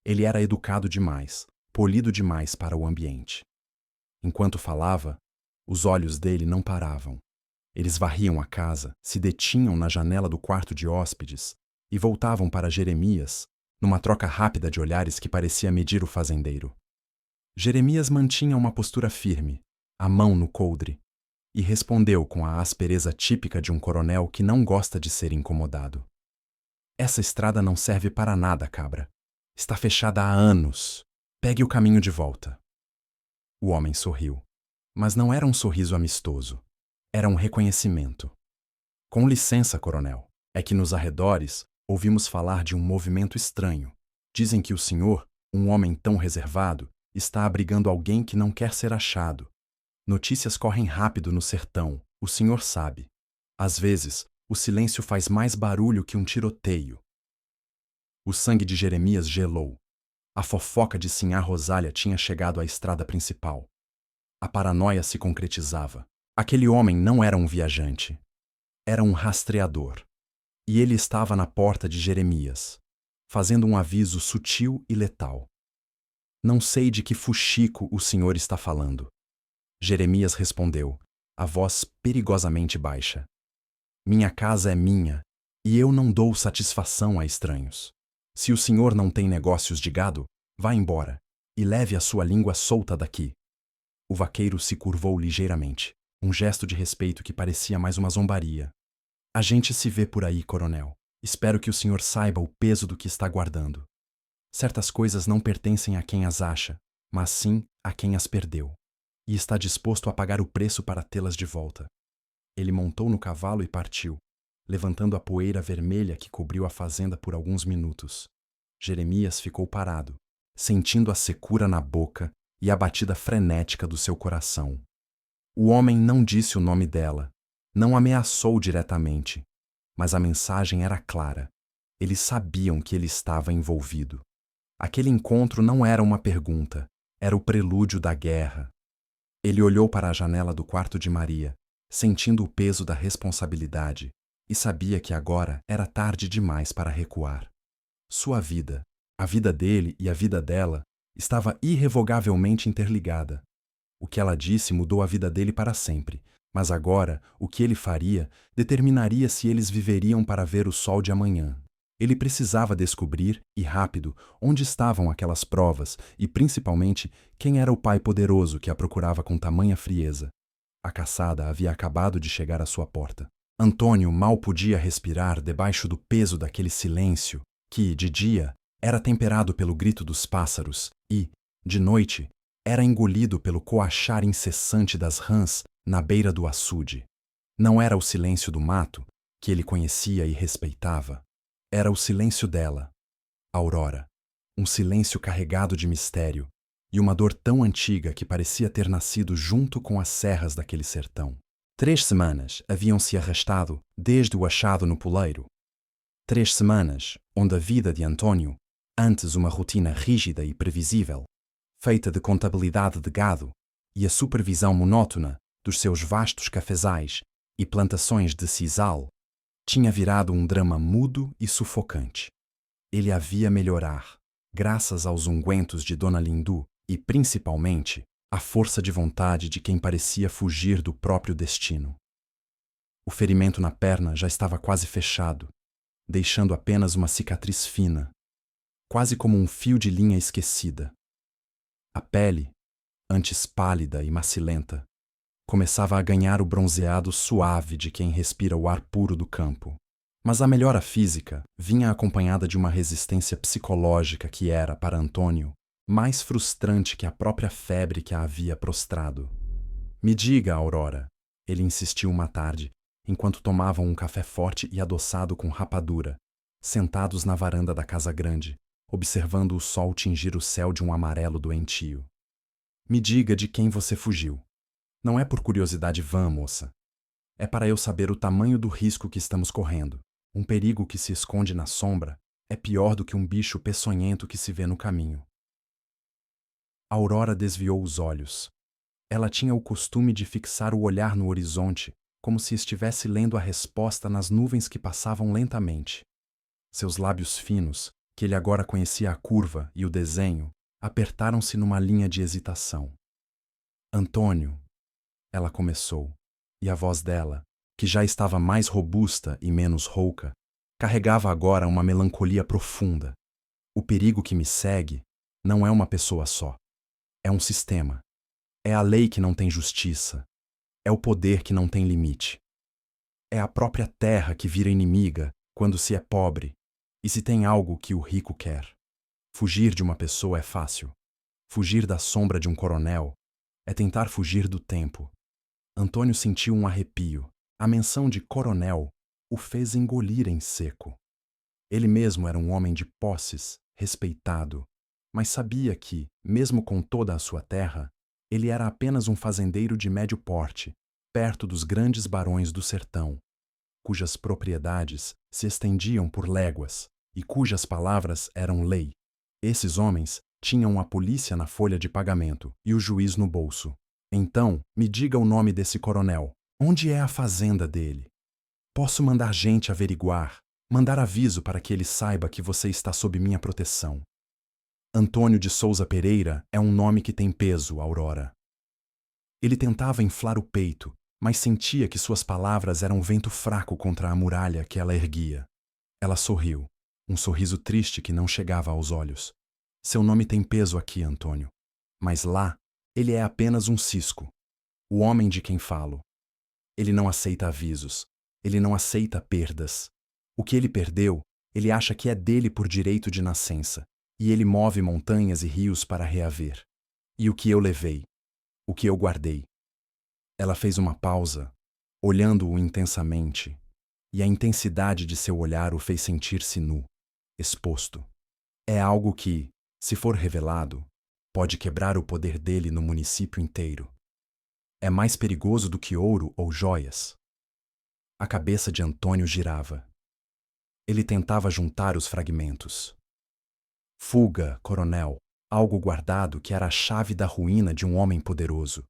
Ele era educado demais, polido demais para o ambiente. Enquanto falava, os olhos dele não paravam. Eles varriam a casa, se detinham na janela do quarto de hóspedes e voltavam para Jeremias, numa troca rápida de olhares que parecia medir o fazendeiro. Jeremias mantinha uma postura firme, a mão no coldre, e respondeu com a aspereza típica de um coronel que não gosta de ser incomodado. Essa estrada não serve para nada, cabra. Está fechada há anos. Pegue o caminho de volta. O homem sorriu, mas não era um sorriso amistoso. Era um reconhecimento. Com licença, coronel. É que nos arredores ouvimos falar de um movimento estranho. Dizem que o senhor, um homem tão reservado, está abrigando alguém que não quer ser achado. Notícias correm rápido no sertão, o senhor sabe. Às vezes, o silêncio faz mais barulho que um tiroteio. O sangue de Jeremias gelou. A fofoca de Sinhá Rosália tinha chegado à estrada principal. A paranoia se concretizava. Aquele homem não era um viajante. Era um rastreador. E ele estava na porta de Jeremias, fazendo um aviso sutil e letal. Não sei de que fuxico o senhor está falando. Jeremias respondeu, a voz perigosamente baixa. Minha casa é minha, e eu não dou satisfação a estranhos. Se o senhor não tem negócios de gado, vá embora, e leve a sua língua solta daqui. O vaqueiro se curvou ligeiramente, um gesto de respeito que parecia mais uma zombaria. A gente se vê por aí, coronel. Espero que o senhor saiba o peso do que está guardando. Certas coisas não pertencem a quem as acha, mas sim a quem as perdeu, e está disposto a pagar o preço para tê-las de volta. Ele montou no cavalo e partiu, levantando a poeira vermelha que cobriu a fazenda por alguns minutos. Jeremias ficou parado, sentindo a secura na boca e a batida frenética do seu coração. O homem não disse o nome dela, não ameaçou diretamente, mas a mensagem era clara. Eles sabiam que ele estava envolvido. Aquele encontro não era uma pergunta, era o prelúdio da guerra. Ele olhou para a janela do quarto de Maria, sentindo o peso da responsabilidade, e sabia que agora era tarde demais para recuar. Sua vida, a vida dele e a vida dela, estava irrevogavelmente interligada. O que ela disse mudou a vida dele para sempre, mas agora o que ele faria determinaria se eles viveriam para ver o sol de amanhã. Ele precisava descobrir, e rápido, onde estavam aquelas provas e, principalmente, quem era o pai poderoso que a procurava com tamanha frieza. A caçada havia acabado de chegar à sua porta. Antônio mal podia respirar debaixo do peso daquele silêncio que, de dia, era temperado pelo grito dos pássaros e, de noite, era engolido pelo coachar incessante das rãs na beira do açude. Não era o silêncio do mato, que ele conhecia e respeitava. Era o silêncio dela, Aurora, um silêncio carregado de mistério e uma dor tão antiga que parecia ter nascido junto com as serras daquele sertão. 3 semanas haviam se arrastado desde o achado no poleiro. 3 semanas onde a vida de Antônio, antes uma rotina rígida e previsível, feita de contabilidade de gado e a supervisão monótona dos seus vastos cafezais e plantações de sisal, tinha virado um drama mudo e sufocante. Ele havia melhorar, graças aos ungüentos de Dona Lindu e, principalmente, à força de vontade de quem parecia fugir do próprio destino. O ferimento na perna já estava quase fechado, deixando apenas uma cicatriz fina, quase como um fio de linha esquecida. A pele, antes pálida e macilenta, começava a ganhar o bronzeado suave de quem respira o ar puro do campo. Mas a melhora física vinha acompanhada de uma resistência psicológica que era, para Antônio, mais frustrante que a própria febre que a havia prostrado. Me diga, Aurora, ele insistiu uma tarde, enquanto tomavam um café forte e adoçado com rapadura, sentados na varanda da casa grande, observando o sol tingir o céu de um amarelo doentio. Me diga de quem você fugiu. Não é por curiosidade vã, moça. É para eu saber o tamanho do risco que estamos correndo. Um perigo que se esconde na sombra é pior do que um bicho peçonhento que se vê no caminho. Aurora desviou os olhos. Ela tinha o costume de fixar o olhar no horizonte, como se estivesse lendo a resposta nas nuvens que passavam lentamente. Seus lábios finos, que ele agora conhecia a curva e o desenho, apertaram-se numa linha de hesitação. Antônio, ela começou, e a voz dela, que já estava mais robusta e menos rouca, carregava agora uma melancolia profunda. O perigo que me segue não é uma pessoa só. É um sistema. É a lei que não tem justiça. É o poder que não tem limite. É a própria terra que vira inimiga quando se é pobre e se tem algo que o rico quer. Fugir de uma pessoa é fácil. Fugir da sombra de um coronel é tentar fugir do tempo. Antônio sentiu um arrepio. A menção de coronel o fez engolir em seco. Ele mesmo era um homem de posses, respeitado, mas sabia que, mesmo com toda a sua terra, ele era apenas um fazendeiro de médio porte, perto dos grandes barões do sertão, cujas propriedades se estendiam por léguas e cujas palavras eram lei. Esses homens tinham a polícia na folha de pagamento e o juiz no bolso. Então, me diga o nome desse coronel. Onde é a fazenda dele? Posso mandar gente averiguar, mandar aviso para que ele saiba que você está sob minha proteção. Antônio de Souza Pereira é um nome que tem peso, Aurora. Ele tentava inflar o peito, mas sentia que suas palavras eram um vento fraco contra a muralha que ela erguia. Ela sorriu, um sorriso triste que não chegava aos olhos. Seu nome tem peso aqui, Antônio. Mas lá, ele é apenas um cisco. O homem de quem falo. Ele não aceita avisos. Ele não aceita perdas. O que ele perdeu, ele acha que é dele por direito de nascença, e ele move montanhas e rios para reaver. E o que eu levei? O que eu guardei? Ela fez uma pausa, olhando-o intensamente, e a intensidade de seu olhar o fez sentir-se nu, exposto. É algo que, se for revelado, pode quebrar o poder dele no município inteiro. É mais perigoso do que ouro ou joias. A cabeça de Antônio girava. Ele tentava juntar os fragmentos. Fuga, coronel, algo guardado que era a chave da ruína de um homem poderoso.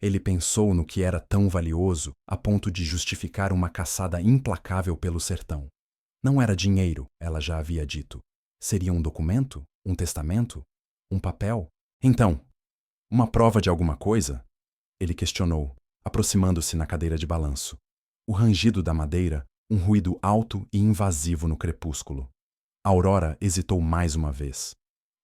Ele pensou no que era tão valioso a ponto de justificar uma caçada implacável pelo sertão. Não era dinheiro, ela já havia dito. Seria um documento? Um testamento? Um papel? Então, uma prova de alguma coisa? Ele questionou, aproximando-se na cadeira de balanço. O rangido da madeira, um ruído alto e invasivo no crepúsculo. Aurora hesitou mais uma vez.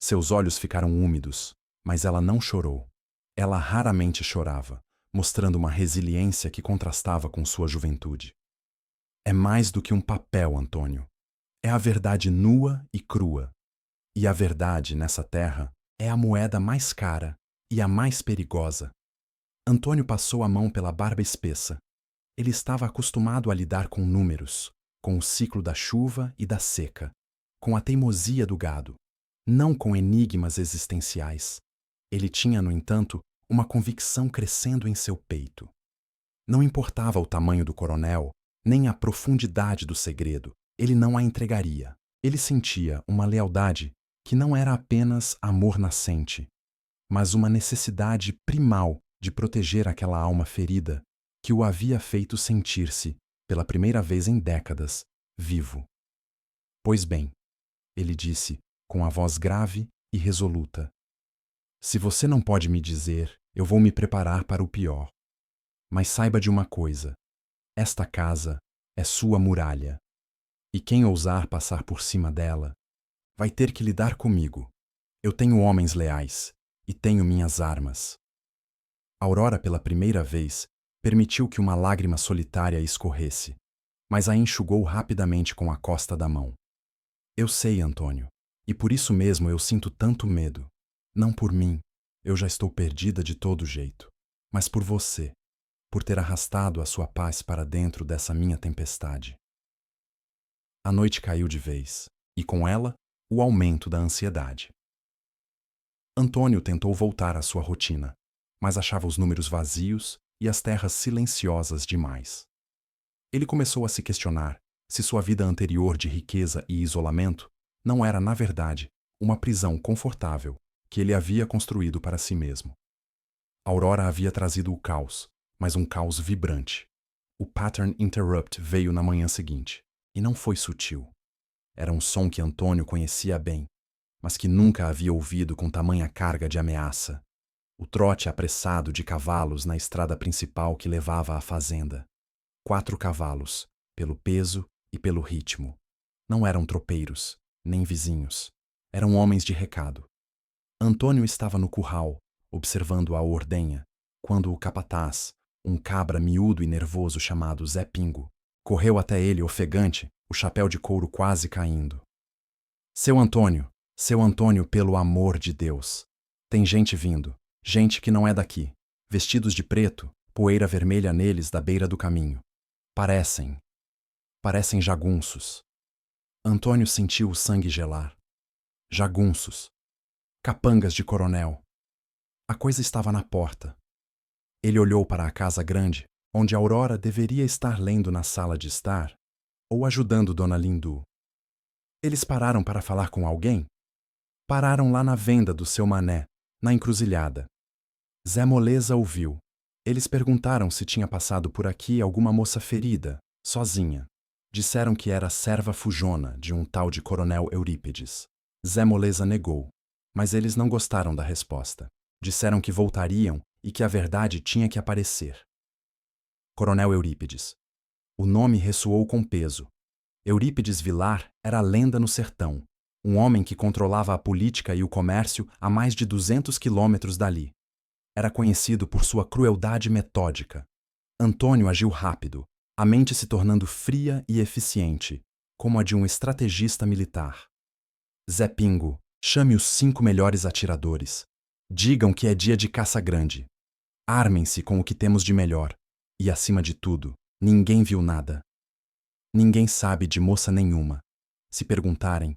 Seus olhos ficaram úmidos, mas ela não chorou. Ela raramente chorava, mostrando uma resiliência que contrastava com sua juventude. É mais do que um papel, Antônio. É a verdade nua e crua. E a verdade, nessa terra, é a moeda mais cara e a mais perigosa. Antônio passou a mão pela barba espessa. Ele estava acostumado a lidar com números, com o ciclo da chuva e da seca, com a teimosia do gado, não com enigmas existenciais. Ele tinha, no entanto, uma convicção crescendo em seu peito. Não importava o tamanho do coronel, nem a profundidade do segredo, ele não a entregaria. Ele sentia uma lealdade que não era apenas amor nascente, mas uma necessidade primal de proteger aquela alma ferida que o havia feito sentir-se, pela primeira vez em décadas, vivo. Pois bem, ele disse, com a voz grave e resoluta, se você não pode me dizer, eu vou me preparar para o pior. Mas saiba de uma coisa, esta casa é sua muralha, e quem ousar passar por cima dela vai ter que lidar comigo. Eu tenho homens leais, e tenho minhas armas. Aurora, pela primeira vez, permitiu que uma lágrima solitária escorresse, mas a enxugou rapidamente com a costa da mão. Eu sei, Antônio, e por isso mesmo eu sinto tanto medo. Não por mim, eu já estou perdida de todo jeito, mas por você, por ter arrastado a sua paz para dentro dessa minha tempestade. A noite caiu de vez, e com ela, o aumento da ansiedade. Antônio tentou voltar à sua rotina, mas achava os números vazios e as terras silenciosas demais. Ele começou a se questionar se sua vida anterior de riqueza e isolamento não era, na verdade, uma prisão confortável que ele havia construído para si mesmo. Aurora havia trazido o caos, mas um caos vibrante. O pattern interrupt veio na manhã seguinte, e não foi sutil. Era um som que Antônio conhecia bem, mas que nunca havia ouvido com tamanha carga de ameaça. O trote apressado de cavalos na estrada principal que levava à fazenda. 4 cavalos, pelo peso e pelo ritmo. Não eram tropeiros, nem vizinhos. Eram homens de recado. Antônio estava no curral, observando a ordenha, quando o capataz, um cabra miúdo e nervoso chamado Zé Pingo, correu até ele ofegante, o chapéu de couro quase caindo. Seu Antônio, pelo amor de Deus! Tem gente vindo, gente que não é daqui, vestidos de preto, poeira vermelha neles da beira do caminho. Parecem jagunços. Antônio sentiu o sangue gelar. Jagunços. Capangas de coronel. A coisa estava na porta. Ele olhou para a casa grande, onde Aurora deveria estar lendo na sala de estar, ou ajudando Dona Lindu. Eles pararam para falar com alguém? Pararam lá na venda do seu mané, na encruzilhada. Zé Moleza ouviu. Eles perguntaram se tinha passado por aqui alguma moça ferida, sozinha. Disseram que era serva fujona de um tal de Coronel Eurípides. Zé Moleza negou, mas eles não gostaram da resposta. Disseram que voltariam e que a verdade tinha que aparecer. Coronel Eurípides. O nome ressoou com peso. Eurípides Vilar era lenda no sertão, um homem que controlava a política e o comércio a mais de 200 quilômetros dali. Era conhecido por sua crueldade metódica. Antônio agiu rápido, a mente se tornando fria e eficiente, como a de um estrategista militar. Zé Pingo, chame os 5 melhores atiradores. Digam que é dia de caça grande. Armem-se com o que temos de melhor. E, acima de tudo, ninguém viu nada. Ninguém sabe de moça nenhuma. Se perguntarem,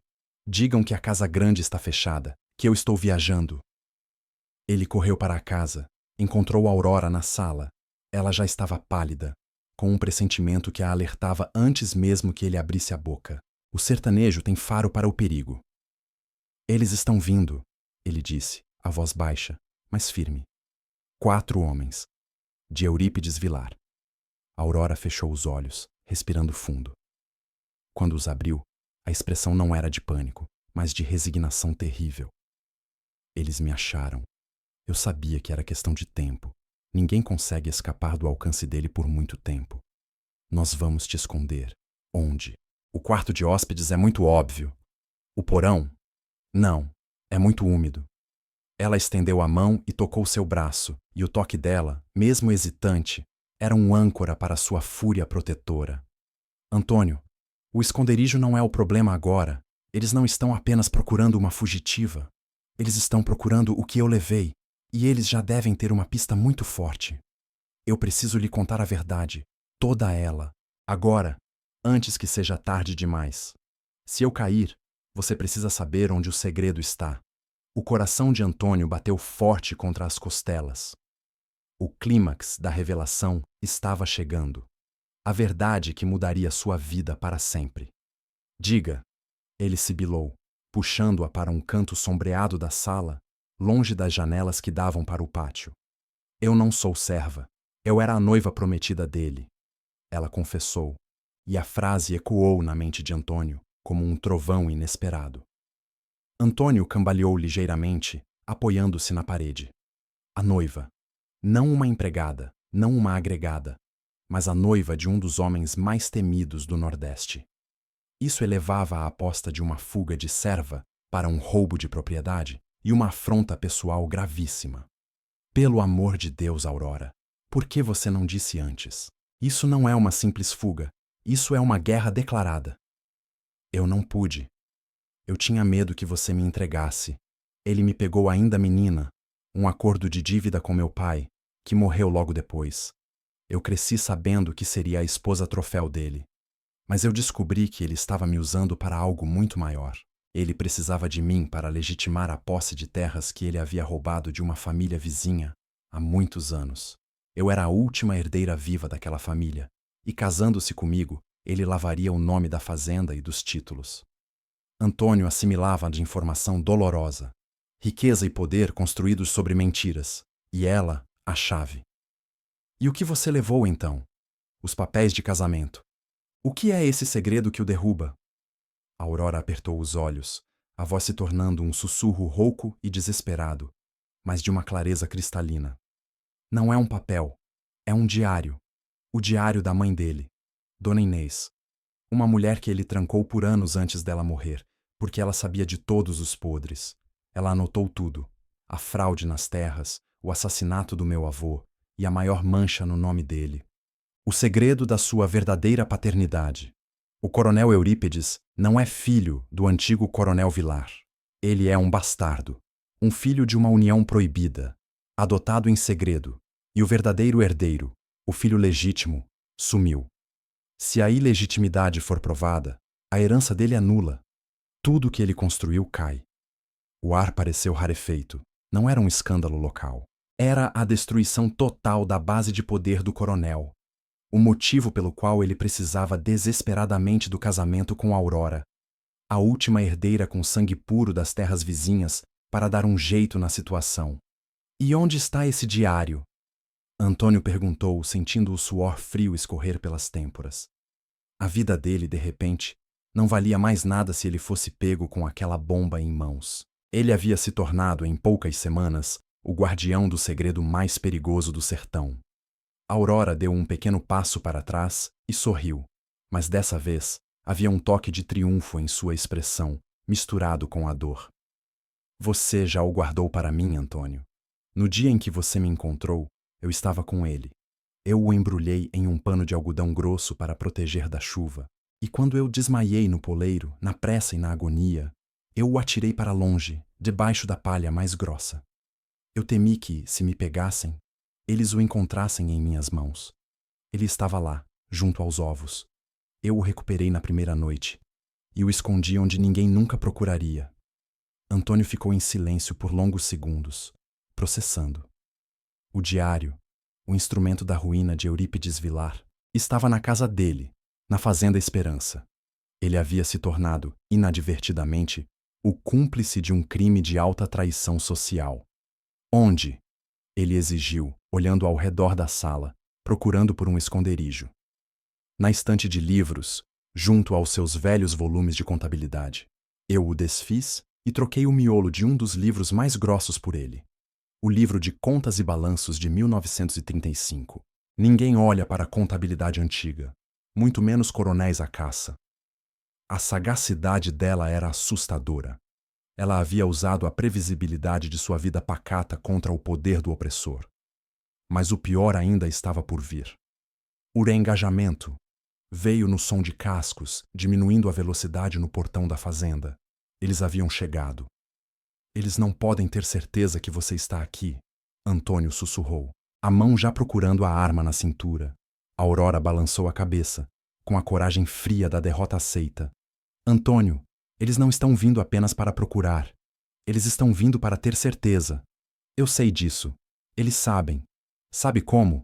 digam que a casa grande está fechada, que eu estou viajando. Ele correu para a casa, encontrou Aurora na sala. Ela já estava pálida, com um pressentimento que a alertava antes mesmo que ele abrisse a boca. O sertanejo tem faro para o perigo. Eles estão vindo, ele disse, a voz baixa, mas firme. 4 homens. De Eurípides Vilar. Aurora fechou os olhos, respirando fundo. Quando os abriu, a expressão não era de pânico, mas de resignação terrível. Eles me acharam. Eu sabia que era questão de tempo. Ninguém consegue escapar do alcance dele por muito tempo. Nós vamos te esconder. Onde? O quarto de hóspedes é muito óbvio. O porão? Não, é muito úmido. Ela estendeu a mão e tocou seu braço, e o toque dela, mesmo hesitante, era um âncora para sua fúria protetora. Antônio, o esconderijo não é o problema agora. Eles não estão apenas procurando uma fugitiva. Eles estão procurando o que eu levei, e eles já devem ter uma pista muito forte. Eu preciso lhe contar a verdade, toda ela, agora, antes que seja tarde demais. Se eu cair, você precisa saber onde o segredo está. O coração de Antônio bateu forte contra as costelas. O clímax da revelação estava chegando. A verdade que mudaria sua vida para sempre. Diga, ele sibilou, puxando-a para um canto sombreado da sala, longe das janelas que davam para o pátio. Eu não sou serva. Eu era a noiva prometida dele. Ela confessou, e a frase ecoou na mente de Antônio como um trovão inesperado. Antônio cambaleou ligeiramente, apoiando-se na parede. A noiva. Não uma empregada, não uma agregada, mas a noiva de um dos homens mais temidos do Nordeste. Isso elevava a aposta de uma fuga de serva para um roubo de propriedade e uma afronta pessoal gravíssima. Pelo amor de Deus, Aurora, por que você não disse antes? Isso não é uma simples fuga, isso é uma guerra declarada. Eu não pude. Eu tinha medo que você me entregasse. Ele me pegou ainda menina, um acordo de dívida com meu pai, que morreu logo depois. Eu cresci sabendo que seria a esposa troféu dele. Mas eu descobri que ele estava me usando para algo muito maior. Ele precisava de mim para legitimar a posse de terras que ele havia roubado de uma família vizinha há muitos anos. Eu era a última herdeira viva daquela família, e casando-se comigo, ele lavaria o nome da fazenda e dos títulos. Antônio assimilava de informação dolorosa, riqueza e poder construídos sobre mentiras, e ela, a chave. E o que você levou então? Os papéis de casamento. O que é esse segredo que o derruba? Aurora apertou os olhos, a voz se tornando um sussurro rouco e desesperado, mas de uma clareza cristalina. Não é um papel, é um diário. O diário da mãe dele, Dona Inês. Uma mulher que ele trancou por anos antes dela morrer, porque ela sabia de todos os podres. Ela anotou tudo: a fraude nas terras, o assassinato do meu avô e a maior mancha no nome dele. O segredo da sua verdadeira paternidade. O coronel Eurípides não é filho do antigo coronel Vilar. Ele é um bastardo, um filho de uma união proibida, adotado em segredo, E o verdadeiro herdeiro, o filho legítimo, sumiu. Se a ilegitimidade for provada, a herança dele é nula. Tudo o que ele construiu cai. O ar pareceu rarefeito. Não era um escândalo local. Era a destruição total da base de poder do coronel. O motivo pelo qual ele precisava desesperadamente do casamento com Aurora, a última herdeira com sangue puro das terras vizinhas, para dar um jeito na situação. E onde está esse diário? Antônio perguntou, sentindo o suor frio escorrer pelas têmporas. A vida dele, de repente, não valia mais nada se ele fosse pego com aquela bomba em mãos. Ele havia se tornado, em poucas semanas, o guardião do segredo mais perigoso do sertão. Aurora deu um pequeno passo para trás e sorriu, mas dessa vez havia um toque de triunfo em sua expressão, misturado com a dor. Você já o guardou para mim, Antônio. No dia em que você me encontrou, eu estava com ele. Eu o embrulhei em um pano de algodão grosso para proteger da chuva, e quando eu desmaiei no poleiro, na pressa e na agonia, eu o atirei para longe, debaixo da palha mais grossa. Eu temi que, se me pegassem, eles o encontrassem em minhas mãos. Ele estava lá, junto aos ovos. Eu o recuperei na primeira noite, e o escondi onde ninguém nunca procuraria. Antônio ficou em silêncio por longos segundos, processando. O diário, o instrumento da ruína de Eurípides Vilar, estava na casa dele, na Fazenda Esperança. Ele havia se tornado, inadvertidamente, o cúmplice de um crime de alta traição social. Onde? Ele exigiu, olhando ao redor da sala, procurando por um esconderijo. Na estante de livros, junto aos seus velhos volumes de contabilidade. Eu o desfiz e troquei o miolo de um dos livros mais grossos por ele. O livro de Contas e Balanços de 1935. Ninguém olha para a contabilidade antiga, muito menos coronéis à caça. A sagacidade dela era assustadora. Ela havia usado a previsibilidade de sua vida pacata contra o poder do opressor. Mas o pior ainda estava por vir. O reengajamento veio no som de cascos, diminuindo a velocidade no portão da fazenda. Eles haviam chegado. Eles não podem ter certeza que você está aqui, Antônio sussurrou, a mão já procurando a arma na cintura. Aurora balançou a cabeça, com a coragem fria da derrota aceita. Antônio, eles não estão vindo apenas para procurar. Eles estão vindo para ter certeza. Eu sei disso. Eles sabem. Sabe como?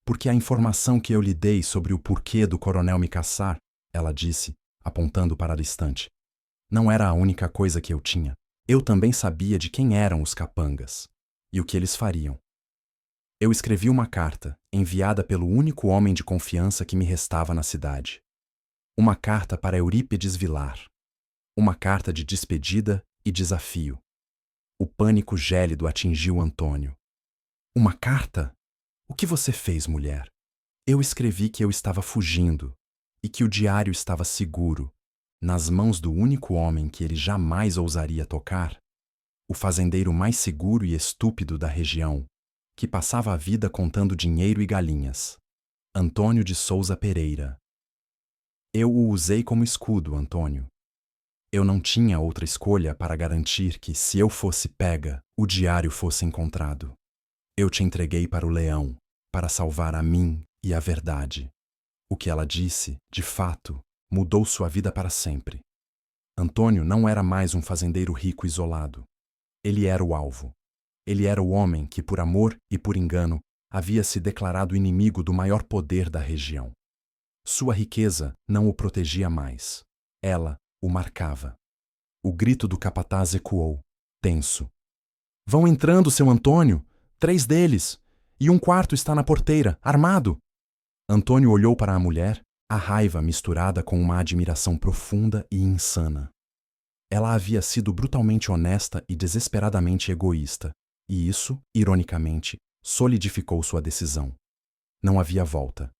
Porque a informação que eu lhe dei sobre o porquê do coronel me caçar, ela disse, apontando para a estante, não era a única coisa que eu tinha. Eu também sabia de quem eram os capangas e o que eles fariam. Eu escrevi uma carta, enviada pelo único homem de confiança que me restava na cidade. Uma carta para Eurípides Vilar. Uma carta de despedida e desafio. O pânico gélido atingiu Antônio. Uma carta? O que você fez, mulher? Eu escrevi que eu estava fugindo e que o diário estava seguro, nas mãos do único homem que ele jamais ousaria tocar, o fazendeiro mais seguro e estúpido da região, que passava a vida contando dinheiro e galinhas. Antônio de Souza Pereira. Eu o usei como escudo, Antônio. Eu não tinha outra escolha para garantir que, se eu fosse pega, o diário fosse encontrado. Eu te entreguei para o leão, para salvar a mim e a verdade. O que ela disse, de fato, mudou sua vida para sempre. Antônio não era mais um fazendeiro rico isolado. Ele era o alvo. Ele era o homem que, por amor e por engano, havia se declarado inimigo do maior poder da região. Sua riqueza não o protegia mais. Ela o marcava. O grito do capataz ecoou, tenso. Vão entrando, seu Antônio! 3 deles! E um quarto está na porteira, armado! Antônio olhou para a mulher, a raiva misturada com uma admiração profunda e insana. Ela havia sido brutalmente honesta e desesperadamente egoísta, e isso, ironicamente, solidificou sua decisão. Não havia volta.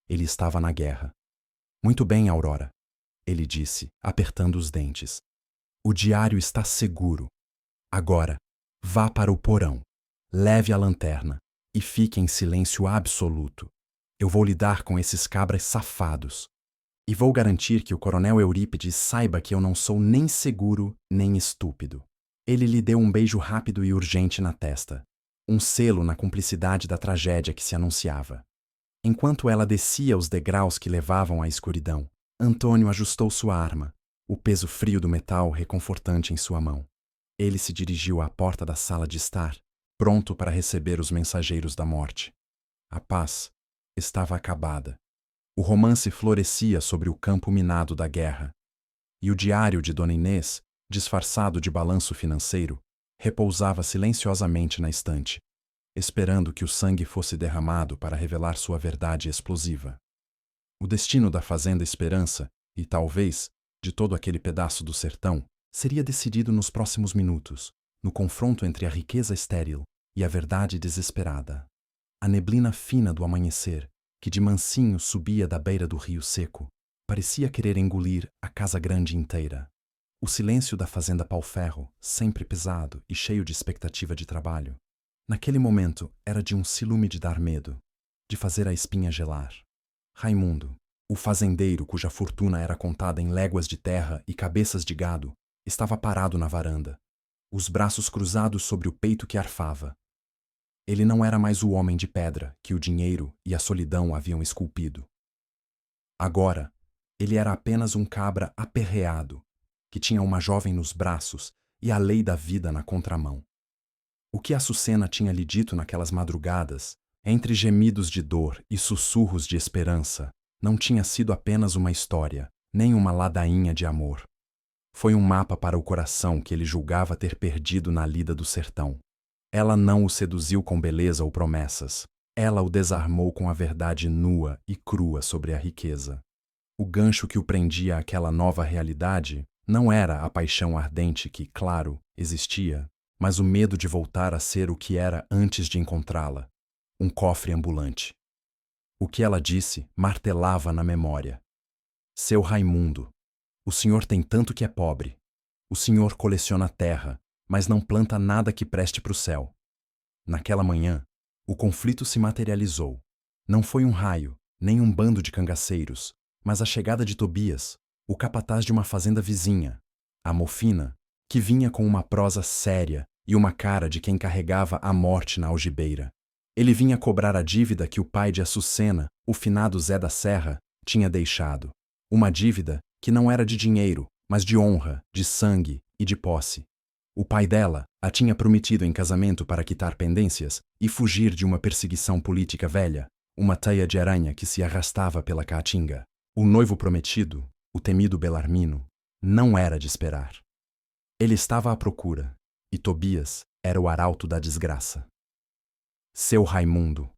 Ele estava na guerra. Muito bem, Aurora, ele disse, apertando os dentes. O diário está seguro. Agora, vá para o porão, leve a lanterna e fique em silêncio absoluto. Eu vou lidar com esses cabras safados. E vou garantir que o coronel Eurípides saiba que eu não sou nem seguro nem estúpido. Ele lhe deu um beijo rápido e urgente na testa. um selo na cumplicidade da tragédia que se anunciava. Enquanto ela descia os degraus que levavam à escuridão, Antônio ajustou sua arma, o peso frio do metal reconfortante em sua mão. Ele se dirigiu à porta da sala de estar, pronto para receber os mensageiros da morte. A paz estava acabada. O romance florescia sobre o campo minado da guerra. E o diário de Dona Inês, disfarçado de balanço financeiro, repousava silenciosamente na estante, esperando que o sangue fosse derramado para revelar sua verdade explosiva. O destino da Fazenda Esperança, e talvez de todo aquele pedaço do sertão, seria decidido nos próximos minutos, no confronto entre a riqueza estéril e a verdade desesperada. A neblina fina do amanhecer, que de mansinho subia da beira do rio seco, parecia querer engolir a casa grande inteira. O silêncio da fazenda pau-ferro, sempre pesado e cheio de expectativa de trabalho, naquele momento era de um ciúme de dar medo, de fazer a espinha gelar. Raimundo, o fazendeiro cuja fortuna era contada em léguas de terra e cabeças de gado, estava parado na varanda, os braços cruzados sobre o peito que arfava. Ele não era mais o homem de pedra que o dinheiro e a solidão haviam esculpido. Agora, ele era apenas um cabra aperreado, que tinha uma jovem nos braços e a lei da vida na contramão. O que Açucena tinha lhe dito naquelas madrugadas, entre gemidos de dor e sussurros de esperança, não tinha sido apenas uma história, nem uma ladainha de amor. Foi um mapa para o coração que ele julgava ter perdido na lida do sertão. Ela não o seduziu com beleza ou promessas. Ela o desarmou com a verdade nua e crua sobre a riqueza. O gancho que o prendia àquela nova realidade não era a paixão ardente que, claro, existia, mas o medo de voltar a ser o que era antes de encontrá-la, um cofre ambulante. O que ela disse martelava na memória. Seu Raimundo, o senhor tem tanto que é pobre. O senhor coleciona terra, mas não planta nada que preste para o céu. Naquela manhã, o conflito se materializou. Não foi um raio, nem um bando de cangaceiros, mas a chegada de Tobias, o capataz de uma fazenda vizinha, a Mofina, que vinha com uma prosa séria e uma cara de quem carregava a morte na algibeira. Ele vinha cobrar a dívida que o pai de Açucena, o finado Zé da Serra, tinha deixado. Uma dívida que não era de dinheiro, mas de honra, de sangue e de posse. O pai dela a tinha prometido em casamento para quitar pendências e fugir de uma perseguição política velha, uma teia de aranha que se arrastava pela caatinga. O noivo prometido, o temido Belarmino, não era de esperar. Ele estava à procura, e Tobias era o arauto da desgraça. Seu Raimundo,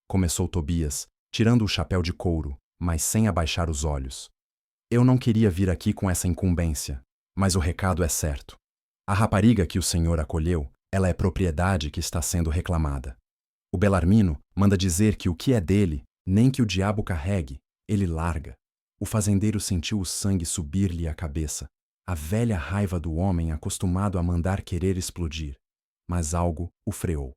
começou Tobias, tirando o chapéu de couro, mas sem abaixar os olhos. Eu não queria vir aqui com essa incumbência, mas o recado é certo. A rapariga que o senhor acolheu, ela é propriedade que está sendo reclamada. O Belarmino manda dizer que o que é dele, nem que o diabo carregue, ele larga. O fazendeiro sentiu o sangue subir-lhe à cabeça, a velha raiva do homem acostumado a mandar querer explodir. Mas algo o freou.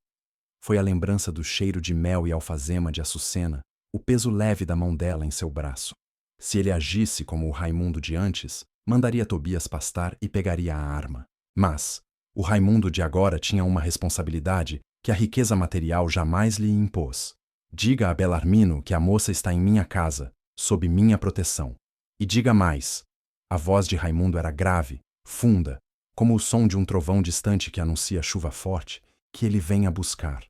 Foi a lembrança do cheiro de mel e alfazema de Açucena, o peso leve da mão dela em seu braço. Se ele agisse como o Raimundo de antes, mandaria Tobias pastar e pegaria a arma. Mas o Raimundo de agora tinha uma responsabilidade que a riqueza material jamais lhe impôs. Diga a Belarmino que a moça está em minha casa, sob minha proteção. E diga mais. A voz de Raimundo era grave, funda, como o som de um trovão distante que anuncia chuva forte, que ele venha buscar.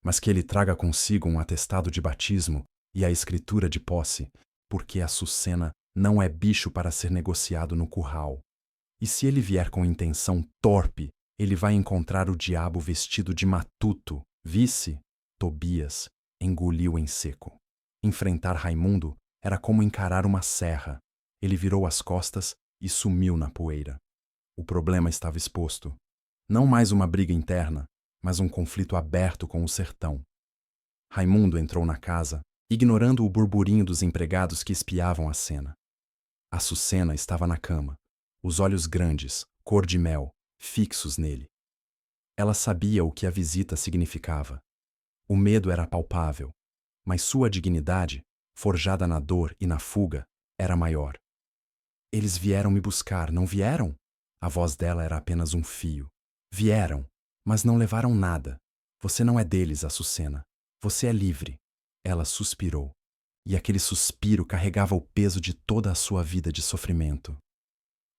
Mas que ele traga consigo um atestado de batismo e a escritura de posse, porque Açucena não é bicho para ser negociado no curral. E se ele vier com intenção torpe, ele vai encontrar o diabo vestido de matuto. Visse, Tobias engoliu em seco. Enfrentar Raimundo era como encarar uma serra. Ele virou as costas e sumiu na poeira. O problema estava exposto. Não mais uma briga interna, mas um conflito aberto com o sertão. Raimundo entrou na casa, ignorando o burburinho dos empregados que espiavam a cena. Açucena estava na cama, os olhos grandes, cor de mel, fixos nele. Ela sabia o que a visita significava. O medo era palpável, mas sua dignidade, forjada na dor e na fuga, era maior. Eles vieram me buscar, não vieram? A voz dela era apenas um fio. Vieram, mas não levaram nada. Você não é deles, Açucena. Você é livre. Ela suspirou. E aquele suspiro carregava o peso de toda a sua vida de sofrimento.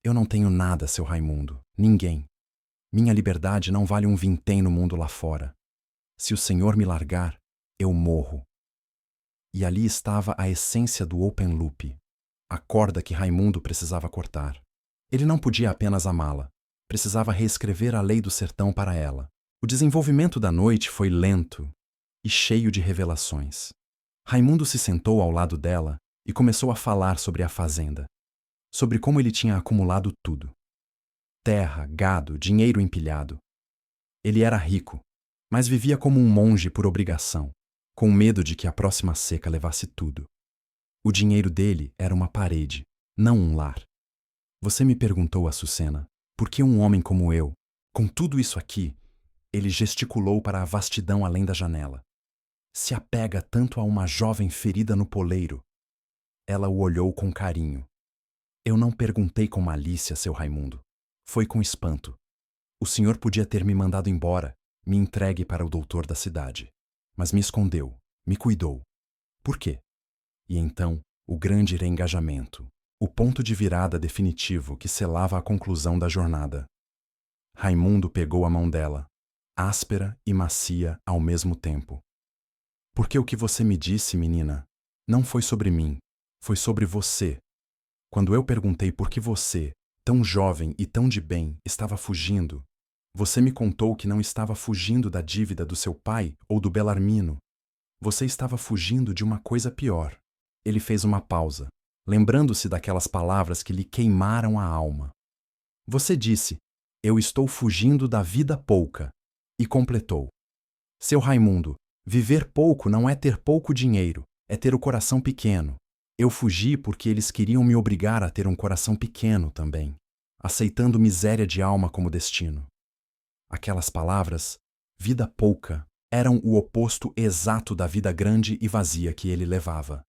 Eu não tenho nada, seu Raimundo. Ninguém. Minha liberdade não vale um vintém no mundo lá fora. Se o Senhor me largar, eu morro. E ali estava a essência do open loop, a corda que Raimundo precisava cortar. Ele não podia apenas amá-la, precisava reescrever a lei do sertão para ela. O desenvolvimento da noite foi lento e cheio de revelações. Raimundo se sentou ao lado dela e começou a falar sobre a fazenda, sobre como ele tinha acumulado tudo. Terra, gado, dinheiro empilhado. Ele era rico, mas vivia como um monge por obrigação, com medo de que a próxima seca levasse tudo. O dinheiro dele era uma parede, não um lar. Você me perguntou, Açucena, por que um homem como eu, com tudo isso aqui, ele gesticulou para a vastidão além da janela, se apega tanto a uma jovem ferida no poleiro? Ela o olhou com carinho. Eu não perguntei com malícia, seu Raimundo. Foi com espanto. O senhor podia ter me mandado embora, me entregue para o doutor da cidade. Mas me escondeu, me cuidou. Por quê? E então, o grande reengajamento, o ponto de virada definitivo que selava a conclusão da jornada. Raimundo pegou a mão dela, áspera e macia ao mesmo tempo. Porque o que você me disse, menina, não foi sobre mim, foi sobre você. Quando eu perguntei por que você, tão jovem e tão de bem, estava fugindo, você me contou que não estava fugindo da dívida do seu pai ou do Belarmino. Você estava fugindo de uma coisa pior. Ele fez uma pausa, lembrando-se daquelas palavras que lhe queimaram a alma. Você disse, eu estou fugindo da vida pouca, e completou. Seu Raimundo, viver pouco não é ter pouco dinheiro, é ter o coração pequeno. Eu fugi porque eles queriam me obrigar a ter um coração pequeno também, aceitando miséria de alma como destino. Aquelas palavras, vida pouca, eram o oposto exato da vida grande e vazia que ele levava.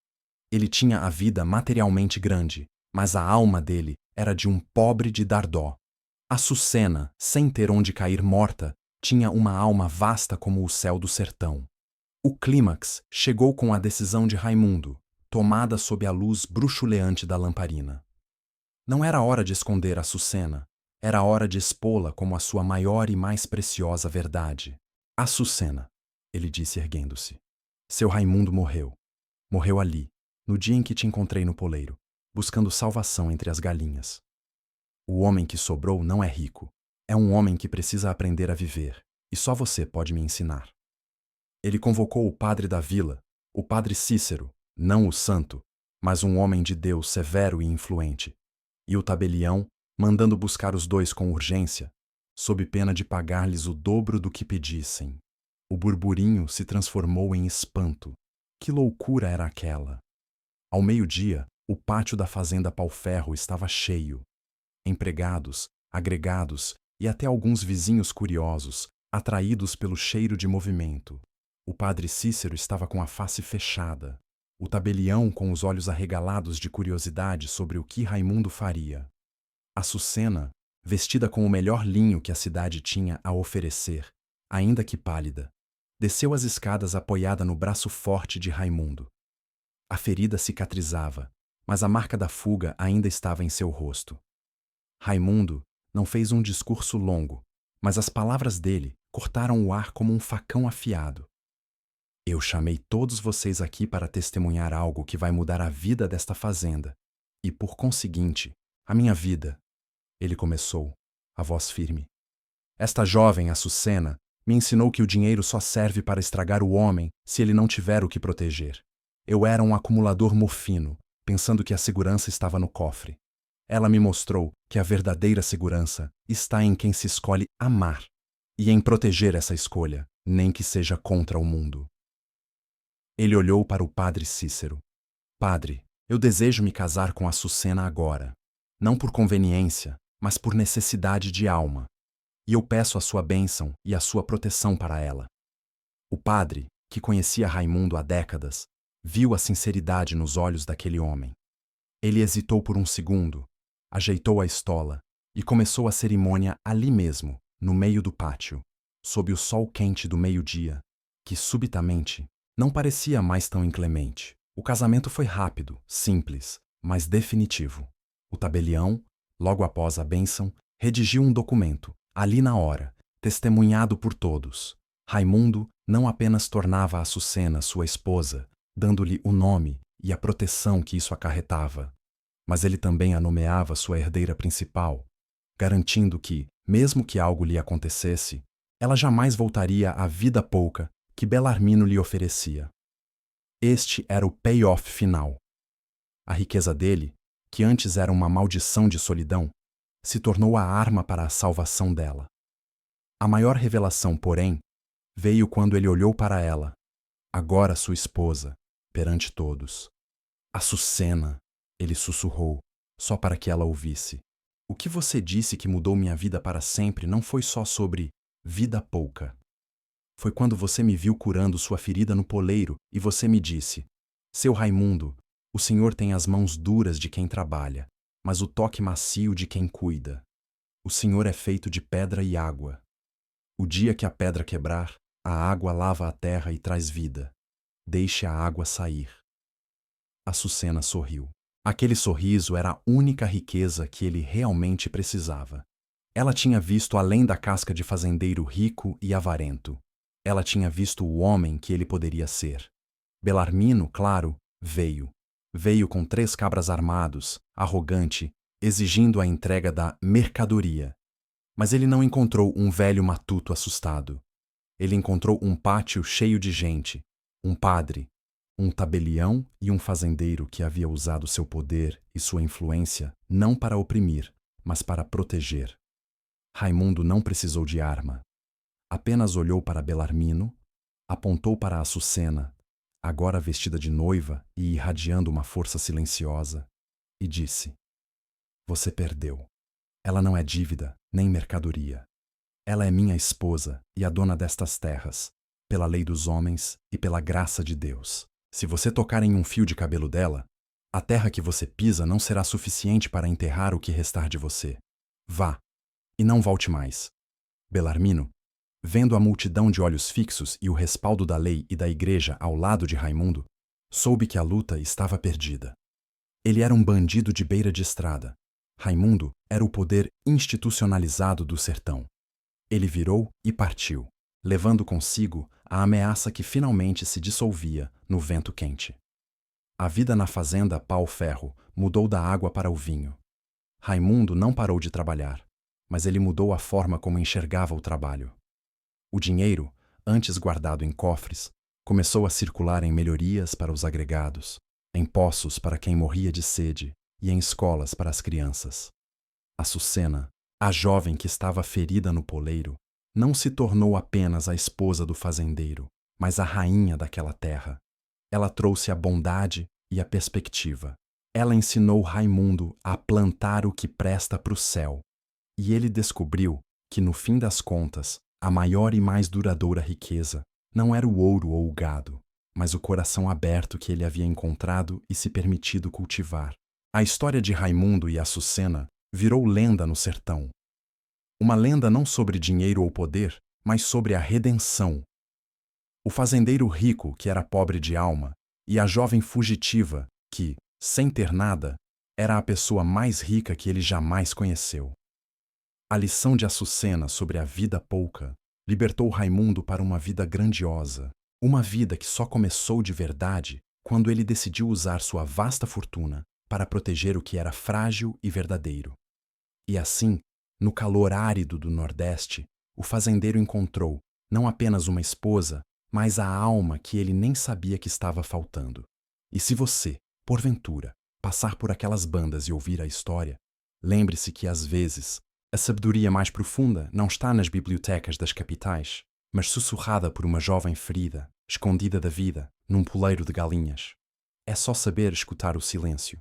Ele tinha a vida materialmente grande, mas a alma dele era de um pobre de dar dó. Açucena, sem ter onde cair morta, tinha uma alma vasta como o céu do sertão. O clímax chegou com a decisão de Raimundo, tomada sob a luz bruxuleante da lamparina. Não era hora de esconder Açucena, era hora de expô-la como a sua maior e mais preciosa verdade. Açucena, ele disse erguendo-se. Seu Raimundo morreu. Morreu ali, no dia em que te encontrei no poleiro, buscando salvação entre as galinhas. O homem que sobrou não é rico. É um homem que precisa aprender a viver, e só você pode me ensinar. Ele convocou o padre da vila, o padre Cícero, não o santo, mas um homem de Deus severo e influente, e o tabelião, mandando buscar os dois com urgência, sob pena de pagar-lhes o dobro do que pedissem. O burburinho se transformou em espanto. Que loucura era aquela! Ao meio-dia, o pátio da fazenda Pau-Ferro estava cheio. Empregados, agregados e até alguns vizinhos curiosos, atraídos pelo cheiro de movimento. O padre Cícero estava com a face fechada, o tabelião com os olhos arregalados de curiosidade sobre o que Raimundo faria. Açucena, vestida com o melhor linho que a cidade tinha a oferecer, ainda que pálida, desceu as escadas apoiada no braço forte de Raimundo. A ferida cicatrizava, mas a marca da fuga ainda estava em seu rosto. Raimundo não fez um discurso longo, mas as palavras dele cortaram o ar como um facão afiado. Eu chamei todos vocês aqui para testemunhar algo que vai mudar a vida desta fazenda, e, por conseguinte, a minha vida. Ele começou, a voz firme. Esta jovem Açucena me ensinou que o dinheiro só serve para estragar o homem se ele não tiver o que proteger. Eu era um acumulador mofino, pensando que a segurança estava no cofre. Ela me mostrou que a verdadeira segurança está em quem se escolhe amar e em proteger essa escolha, nem que seja contra o mundo. Ele olhou para o padre Cícero. Padre, eu desejo me casar com Açucena agora, não por conveniência, mas por necessidade de alma. E eu peço a sua bênção e a sua proteção para ela. O padre, que conhecia Raimundo há décadas, viu a sinceridade nos olhos daquele homem. Ele hesitou por um segundo, ajeitou a estola e começou a cerimônia ali mesmo, no meio do pátio. sob o sol quente do meio-dia, que subitamente não parecia mais tão inclemente. O casamento foi rápido, simples, mas definitivo. O tabelião, logo após a bênção, redigiu um documento, ali na hora, testemunhado por todos. Raimundo não apenas tornava Açucena sua esposa, dando-lhe o nome e a proteção que isso acarretava, mas ele também a nomeava sua herdeira principal, garantindo que, mesmo que algo lhe acontecesse, ela jamais voltaria à vida pouca que Belarmino lhe oferecia. Este era o payoff final. A riqueza dele, que antes era uma maldição de solidão, se tornou a arma para a salvação dela. A maior revelação, porém, veio quando ele olhou para ela, agora sua esposa, perante todos. Açucena, ele sussurrou, só para que ela ouvisse. O que você disse que mudou minha vida para sempre não foi só sobre vida pouca. Foi quando você me viu curando sua ferida no poleiro e você me disse: Seu Raimundo, o Senhor tem as mãos duras de quem trabalha, mas o toque macio de quem cuida. O Senhor é feito de pedra e água. O dia que a pedra quebrar, a água lava a terra e traz vida. Deixe a água sair. Açucena sorriu. Aquele sorriso era a única riqueza que ele realmente precisava. Ela tinha visto além da casca de fazendeiro rico e avarento. Ela tinha visto o homem que ele poderia ser. Belarmino, claro, veio. Veio com 3 cabras armados, arrogante, exigindo a entrega da mercadoria. Mas ele não encontrou um velho matuto assustado. Ele encontrou um pátio cheio de gente, um padre, um tabelião e um fazendeiro que havia usado seu poder e sua influência não para oprimir, mas para proteger. Raimundo não precisou de arma. Apenas olhou para Belarmino, apontou para Açucena, agora vestida de noiva e irradiando uma força silenciosa, e disse: Você perdeu. Ela não é dívida, nem mercadoria. Ela é minha esposa e a dona destas terras, pela lei dos homens e pela graça de Deus. Se você tocar em um fio de cabelo dela, a terra que você pisa não será suficiente para enterrar o que restar de você. Vá, e não volte mais. Belarmino, vendo a multidão de olhos fixos e o respaldo da lei e da igreja ao lado de Raimundo, soube que a luta estava perdida. Ele era um bandido de beira de estrada. Raimundo era o poder institucionalizado do sertão. Ele virou e partiu, levando consigo a ameaça que finalmente se dissolvia no vento quente. A vida na fazenda pau-ferro mudou da água para o vinho. Raimundo não parou de trabalhar, mas ele mudou a forma como enxergava o trabalho. O dinheiro, antes guardado em cofres, começou a circular em melhorias para os agregados, em poços para quem morria de sede e em escolas para as crianças. Açucena, a jovem que estava ferida no poleiro, não se tornou apenas a esposa do fazendeiro, mas a rainha daquela terra. Ela trouxe a bondade e a perspectiva. Ela ensinou Raimundo a plantar o que presta para o céu. E ele descobriu que, no fim das contas, a maior e mais duradoura riqueza não era o ouro ou o gado, mas o coração aberto que ele havia encontrado e se permitido cultivar. A história de Raimundo e Açucena virou lenda no sertão. Uma lenda não sobre dinheiro ou poder, mas sobre a redenção. O fazendeiro rico, que era pobre de alma, e a jovem fugitiva, que, sem ter nada, era a pessoa mais rica que ele jamais conheceu. A lição de Açucena sobre a vida pouca libertou Raimundo para uma vida grandiosa, uma vida que só começou de verdade quando ele decidiu usar sua vasta fortuna para proteger o que era frágil e verdadeiro. E assim, no calor árido do Nordeste, o fazendeiro encontrou não apenas uma esposa, mas a alma que ele nem sabia que estava faltando. E se você, porventura, passar por aquelas bandas e ouvir a história, lembre-se que, às vezes, a sabedoria mais profunda não está nas bibliotecas das capitais, mas sussurrada por uma jovem ferida, escondida da vida, num poleiro de galinhas. É só saber escutar o silêncio.